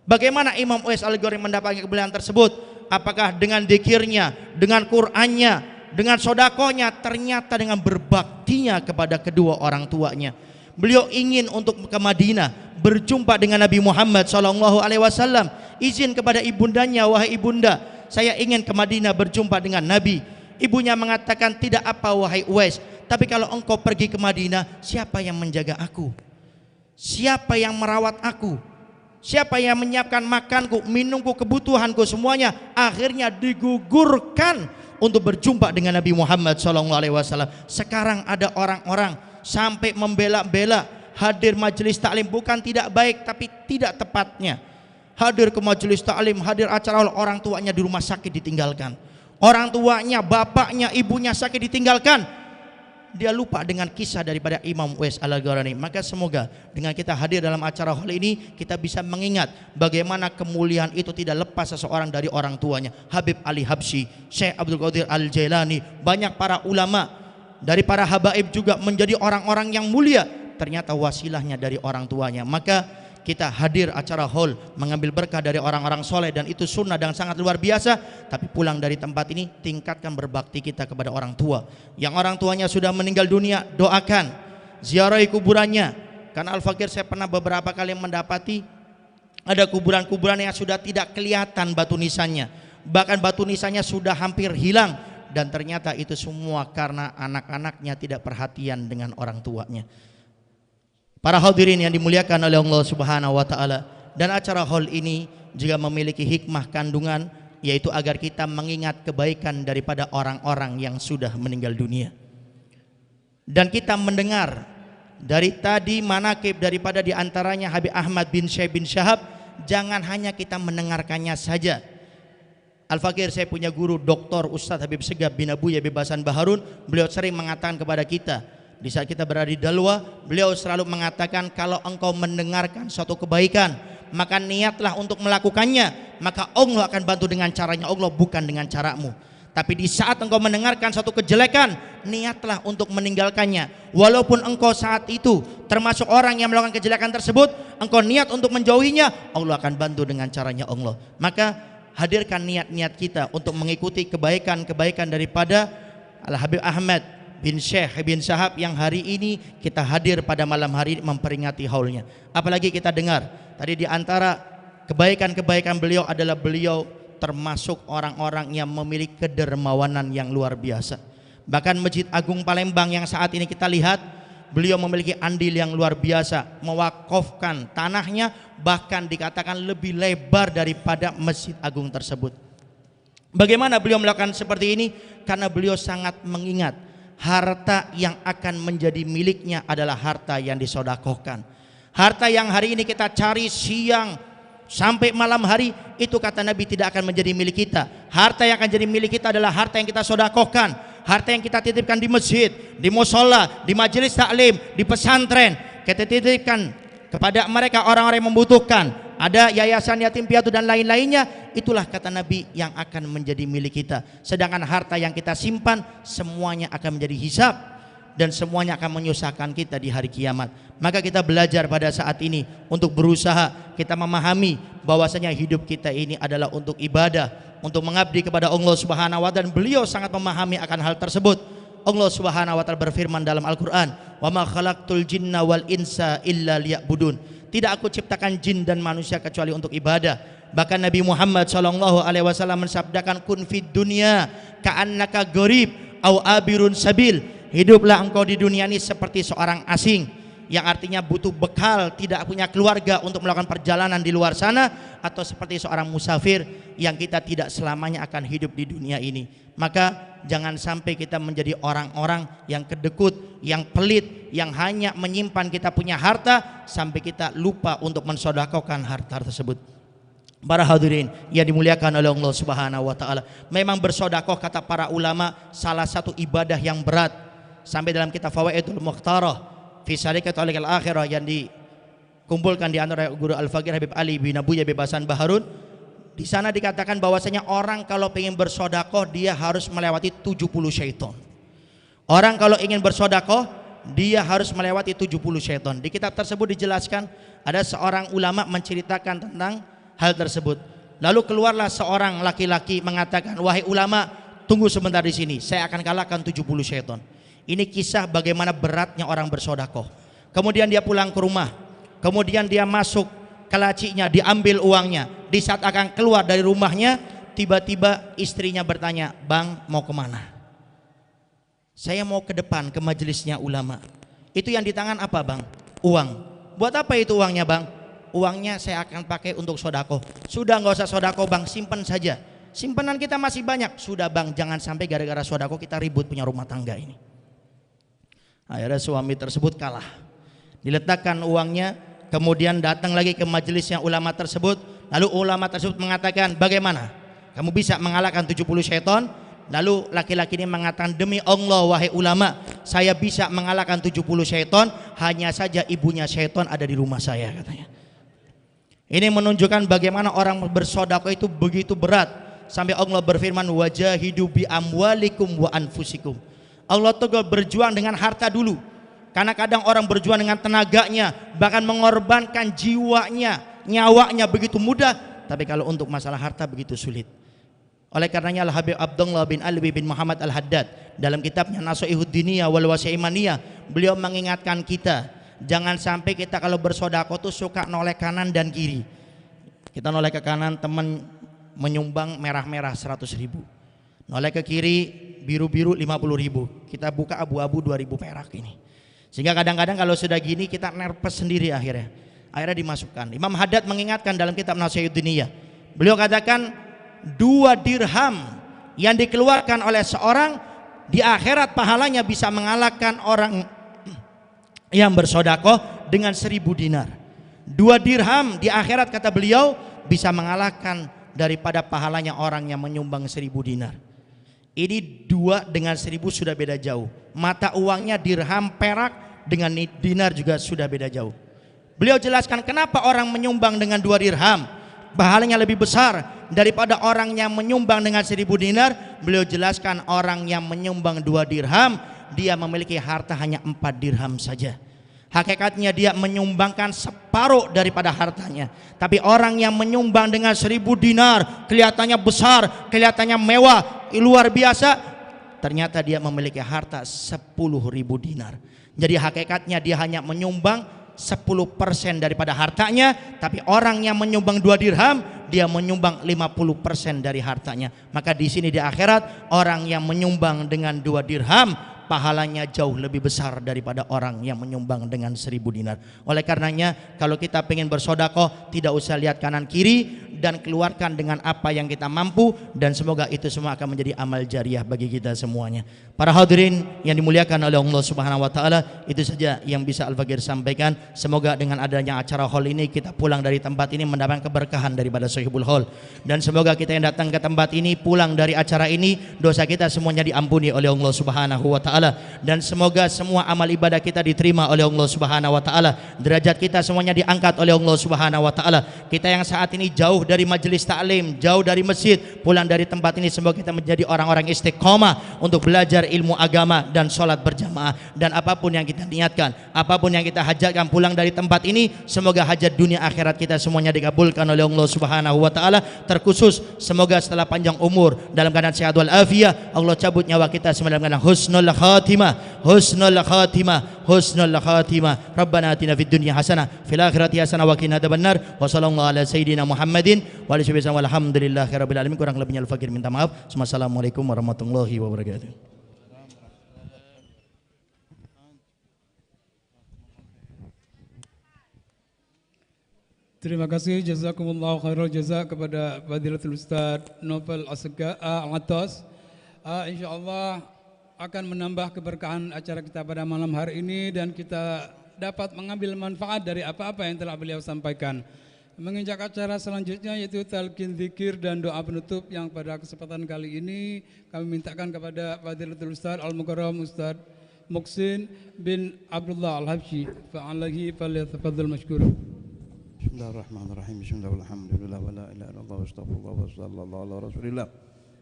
Bagaimana Imam Uwais Al-Qarani mendapatkan kemuliaan tersebut? Apakah dengan dzikirnya, dengan Qur'annya, dengan sodakohnya? Ternyata dengan berbaktinya kepada kedua orang tuanya. Beliau ingin untuk ke Madinah berjumpa dengan Nabi Muhammad SAW. Izin kepada ibundanya, wahai ibunda, saya ingin ke Madinah berjumpa dengan Nabi. Ibunya mengatakan, tidak apa wahai Uwais, tapi kalau engkau pergi ke Madinah, siapa yang menjaga aku? Siapa yang merawat aku? Siapa yang menyiapkan makanku, minumku, kebutuhanku semuanya? Akhirnya digugurkan untuk berjumpa dengan Nabi Muhammad SAW. Sekarang ada orang-orang sampai membela-bela hadir majelis taklim, bukan tidak baik, tapi tidak tepatnya. Hadir ke majelis taklim, hadir acara orang tuanya di rumah sakit ditinggalkan. Orang tuanya, bapaknya, ibunya sakit ditinggalkan. Dia lupa dengan kisah daripada Imam Uwais Al-Qarani. Maka semoga dengan kita hadir dalam acara hal ini, kita bisa mengingat bagaimana kemuliaan itu tidak lepas seseorang dari orang tuanya. Habib Ali Habsyi, Syekh Abdul Qadir Al-Jailani, banyak para ulama dari para habaib juga menjadi orang-orang yang mulia. Ternyata wasilahnya dari orang tuanya. Maka kita hadir acara haul mengambil berkah dari orang-orang soleh, dan itu sunnah dan sangat luar biasa. Tapi pulang dari tempat ini, tingkatkan berbakti kita kepada orang tua. Yang orang tuanya sudah meninggal dunia, doakan, ziarahi kuburannya. Karena Al-Fakir, saya pernah beberapa kali mendapati ada kuburan-kuburan yang sudah tidak kelihatan batu nisannya, bahkan batu nisannya sudah hampir hilang, dan ternyata itu semua karena anak-anaknya tidak perhatian dengan orang tuanya. Para hadirin yang dimuliakan oleh Allah Subhanahu wa taala, dan acara haul ini juga memiliki hikmah kandungan, yaitu agar kita mengingat kebaikan daripada orang-orang yang sudah meninggal dunia. Dan kita mendengar dari tadi manaqib daripada diantaranya Habib Ahmad bin Syekh bin Syahab, jangan hanya kita mendengarkannya saja. Al-Fakir, saya punya guru Dr. Ustadz Habib Segaf bin Abuya Bebasan Baharun, beliau sering mengatakan kepada kita, di saat kita berada di Dalwa, beliau selalu mengatakan, kalau engkau mendengarkan suatu kebaikan, maka niatlah untuk melakukannya, maka Allah akan bantu dengan caranya Allah, bukan dengan caramu. Tapi di saat engkau mendengarkan suatu kejelekan, niatlah untuk meninggalkannya. Walaupun engkau saat itu termasuk orang yang melakukan kejelekan tersebut, engkau niat untuk menjauhinya, Allah akan bantu dengan caranya Allah. Maka hadirkan niat-niat kita untuk mengikuti kebaikan-kebaikan daripada Al-Habib Ahmad bin Syekh bin Syahab yang hari ini kita hadir pada malam hari ini memperingati haulnya. Apalagi kita dengar tadi di antara kebaikan-kebaikan beliau adalah beliau termasuk orang-orang yang memiliki kedermawanan yang luar biasa. Bahkan Masjid Agung Palembang yang saat ini kita lihat, beliau memiliki andil yang luar biasa, mewakafkan tanahnya, bahkan dikatakan lebih lebar daripada Masjid Agung tersebut. Bagaimana beliau melakukan seperti ini? Karena beliau sangat mengingat harta yang akan menjadi miliknya adalah harta yang disodakohkan. Harta yang hari ini kita cari siang sampai malam hari, itu kata Nabi tidak akan menjadi milik kita. Harta yang akan jadi milik kita adalah harta yang kita sodakohkan, harta yang kita titipkan di masjid, di musola, di majelis taklim, di pesantren. Kita titipkan kepada mereka orang-orang yang membutuhkan. Ada yayasan yatim piatu dan lain-lainnya. Itulah kata Nabi yang akan menjadi milik kita. Sedangkan harta yang kita simpan semuanya akan menjadi hisab, dan semuanya akan menyusahkan kita di hari kiamat. Maka kita belajar pada saat ini untuk berusaha kita memahami bahwasanya hidup kita ini adalah untuk ibadah, untuk mengabdi kepada Allah Subhanahu wa taala, dan beliau sangat memahami akan hal tersebut. Allah Subhanahu wa taala berfirman dalam Al-Qur'an, "Wa ma khalaqtul jinna wal insa illa liya'budun." Tidak aku ciptakan jin dan manusia kecuali untuk ibadah. Bahkan Nabi Muhammad SAW mensabdakan, kun fid dunya ka'annaka gharib au abirun sabil. Hiduplah engkau di dunia ini seperti seorang asing, yang artinya butuh bekal, tidak punya keluarga untuk melakukan perjalanan di luar sana, atau seperti seorang musafir yang kita tidak selamanya akan hidup di dunia ini. Maka jangan sampai kita menjadi orang-orang yang kedekut, yang pelit, yang hanya menyimpan kita punya harta sampai kita lupa untuk mensedekahkan harta tersebut. Para hadirin yang dimuliakan oleh Allah Subhanahu wa taala, memang bersedekah kata para ulama salah satu ibadah yang berat. Sampai dalam kitab Fawaidul Mukhtarah fi Syarikatul Akhirah yang dikumpulkan di antara guru Al-Fakir Habib Ali bin Abuya Bebasan Baharun, di sana dikatakan bahwasanya orang kalau ingin bersedekah dia harus melewati 70 syaitan. Orang kalau ingin bersedekah dia harus melewati 70 syaitan. Di kitab tersebut dijelaskan, ada seorang ulama menceritakan tentang hal tersebut. Lalu keluarlah seorang laki-laki mengatakan, wahai ulama, tunggu sebentar di sini, saya akan kalahkan 70 syaitan. Ini kisah bagaimana beratnya orang bersedekah. Kemudian dia pulang ke rumah, kemudian dia masuk ke lacinya, diambil uangnya. Di saat akan keluar dari rumahnya, tiba-tiba istrinya bertanya, bang mau kemana? Saya mau ke depan ke majelisnya ulama. Itu yang di tangan apa bang? Uang. Buat apa itu uangnya bang? Uangnya saya akan pakai untuk sedekah. Sudah nggak usah sedekah bang, simpan saja. Simpanan kita masih banyak. Sudah bang, jangan sampai gara-gara sedekah kita ribut punya rumah tangga ini. Akhirnya suami tersebut kalah. Diletakkan uangnya, kemudian datang lagi ke majelisnya ulama tersebut. Lalu ulama tersebut mengatakan, bagaimana? Kamu bisa mengalahkan 70 syaitan? Lalu laki-laki ini mengatakan, demi Allah wahai ulama, saya bisa mengalahkan 70 syaitan, hanya saja ibunya syaitan ada di rumah saya, katanya. Ini menunjukkan bagaimana orang bersedekah itu begitu berat, sampai Allah berfirman, wajahidu bi amwalikum wa anfusikum. Allah tegur berjuang dengan harta dulu, karena kadang orang berjuang dengan tenaganya, bahkan mengorbankan jiwanya, nyawanya begitu mudah, tapi kalau untuk masalah harta begitu sulit. Oleh karenanya Al-Habib Abdullah bin Alwi bin Muhammad Al-Haddad dalam kitabnya Nasihat Diniyah wal Wasaimaniyah, beliau mengingatkan kita, jangan sampai kita kalau bersedekah tuh suka noleh kanan dan kiri. Kita noleh ke kanan, teman menyumbang merah-merah 100.000, noleh ke kiri biru-biru 50.000, kita buka abu-abu 2.000 perak ini. Sehingga kadang-kadang kalau sudah gini kita nervous sendiri, akhirnya dimasukkan. Imam Haddad mengingatkan dalam kitab Nasihat Diniyah, beliau katakan 2 dirham yang dikeluarkan oleh seorang di akhirat pahalanya bisa mengalahkan orang yang bersedekah dengan 1.000 dinar. 2 dirham di akhirat, kata beliau, bisa mengalahkan daripada pahalanya orang yang menyumbang 1.000 dinar. Ini 2 dengan 1.000 sudah beda jauh. Mata uangnya dirham, perak dengan dinar juga sudah beda jauh. Beliau jelaskan kenapa orang menyumbang dengan 2 dirham pahalanya lebih besar daripada orang yang menyumbang dengan 1.000 dinar. Beliau jelaskan orang yang menyumbang 2 dirham, dia memiliki harta hanya 4 dirham saja. Hakikatnya dia menyumbangkan separuh daripada hartanya. Tapi orang yang menyumbang dengan 1.000 dinar, kelihatannya besar, kelihatannya mewah, luar biasa, ternyata dia memiliki harta 10.000 dinar. Jadi hakikatnya dia hanya menyumbang 10% daripada hartanya, tapi orang yang menyumbang 2 dirham, dia menyumbang 50% dari hartanya. Maka di sini di akhirat, orang yang menyumbang dengan 2 dirham pahalanya jauh lebih besar daripada orang yang menyumbang dengan 1.000 dinar. Oleh karenanya kalau kita pengen bersedekah, tidak usah lihat kanan kiri dan keluarkan dengan apa yang kita mampu, dan semoga itu semua akan menjadi amal jariah bagi kita semuanya. Para hadirin yang dimuliakan oleh Allah Subhanahu wa taala, itu saja yang bisa Al-Fakir sampaikan. Semoga dengan adanya acara hall ini kita pulang dari tempat ini mendapatkan keberkahan daripada Sahibul Hall, dan semoga kita yang datang ke tempat ini pulang dari acara ini dosa kita semuanya diampuni oleh Allah Subhanahu wa taala, dan semoga semua amal ibadah kita diterima oleh Allah Subhanahu wa taala, derajat kita semuanya diangkat oleh Allah Subhanahu wa taala. Kita yang saat ini jauh dari majelis taklim, jauh dari masjid, pulang dari tempat ini, semoga kita menjadi orang-orang istiqomah untuk belajar ilmu agama dan sholat berjamaah. Dan apapun yang kita niatkan, apapun yang kita hajatkan pulang dari tempat ini, semoga hajat dunia akhirat kita semuanya dikabulkan oleh Allah Subhanahu wa taala. Terkhusus semoga setelah panjang umur dalam keadaan sehat wal afiyah, Allah cabut nyawa kita dalam keadaan husnul khatimah, husnul khatimah, husnul khatimah. Rabbana atina fid dunya hasanah fil akhirati hasanah wa qina adzabannar. Wa sallallahu ala sayyidina Muhammadin wa alihi wasallam. Alhamdulillahirabbil alamin. Kurang lebihnya Al-Fakir minta maaf. Wassalamualaikum warahmatullahi wabarakatuh. Terima kasih, jazakumullah khairul jazak kepada Fadilatul Ustaz Novel Al-Atas. InsyaAllah akan menambah keberkahan acara kita pada malam hari ini, dan kita dapat mengambil manfaat dari apa-apa yang telah beliau sampaikan. Menginjak acara selanjutnya yaitu talqin zikir dan doa penutup, yang pada kesempatan kali ini kami mintakan kepada Fadilatul Ustaz Al-Mukarram Ustaz Muhsin bin Abdullah Al-Habsyi. Fa'alahi falyatafaddal mashkura. Bismillahirrahmanirrahim. Bismillahirrahmanirrahim. Wa la ilaha illallah wa astaghfirullah wa sallallahu ala rasulillah.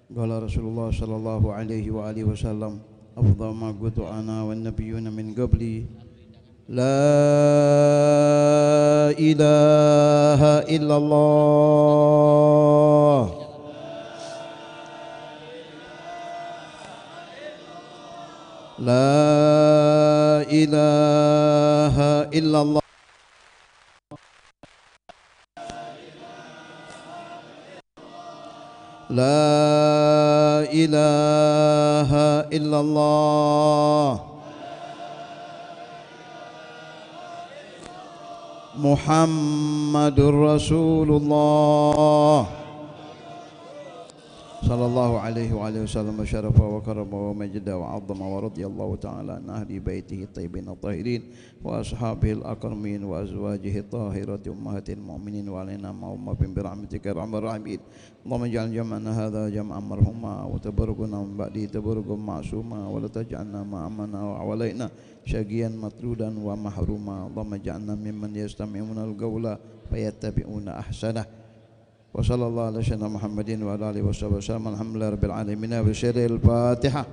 Qala Rasulullah sallallahu alaihi wa alihi wasallam, afdhalu ma qultu ana wan nabiyyuna min qabli, la ilaha illallah. La ilaha illallah. La ilaha illallah. Muhammadur Rasulullah صلى الله عليه وآله وسلم وشرف وكرم ومجد وعظم ورضي الله تعالى عن أهل بيته الطيبين الطاهرين وأصحابه الأكرمين وأزواجه الطاهرة أمهات المؤمنين وعلينا معهم برحمتك يا أرحم الراحمين. اللهم اجعل جمعنا هذا جمعا مرحوما وتبركنا من بعده تبركا معصوما ولا تجعلنا ما أمنا وعلينا شقيا مطرودا ومحروما. اللهم اجعلنا ممن يستمعون القول فيتبعون أحسنه. وصلى الله على سيدنا محمد وعلى آله وصحبه وسلم. الحمد لله رب العالمين. بسر الفاتحة.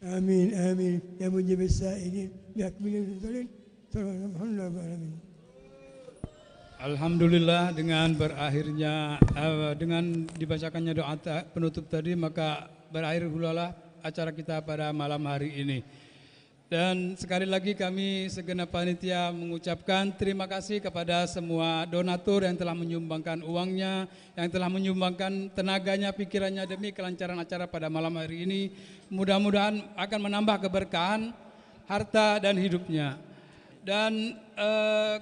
آمين آمين يا مجيب السائلين بأكمل المرسلين الحمد لله رب العالمين. Alhamdulillah, dengan berakhirnya dengan dibacakannya doa penutup tadi, maka berakhir pula acara kita pada malam hari ini. Dan sekali lagi kami segenap panitia mengucapkan terima kasih kepada semua donatur yang telah menyumbangkan uangnya, yang telah menyumbangkan tenaganya, pikirannya demi kelancaran acara pada malam hari ini. Mudah-mudahan akan menambah keberkahan harta dan hidupnya. Dan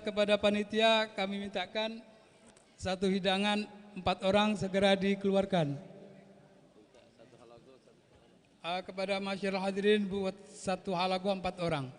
kepada panitia kami mintakan satu hidangan 4 orang segera dikeluarkan. Kepada masyarakat hadirin buat satu halago 4 orang.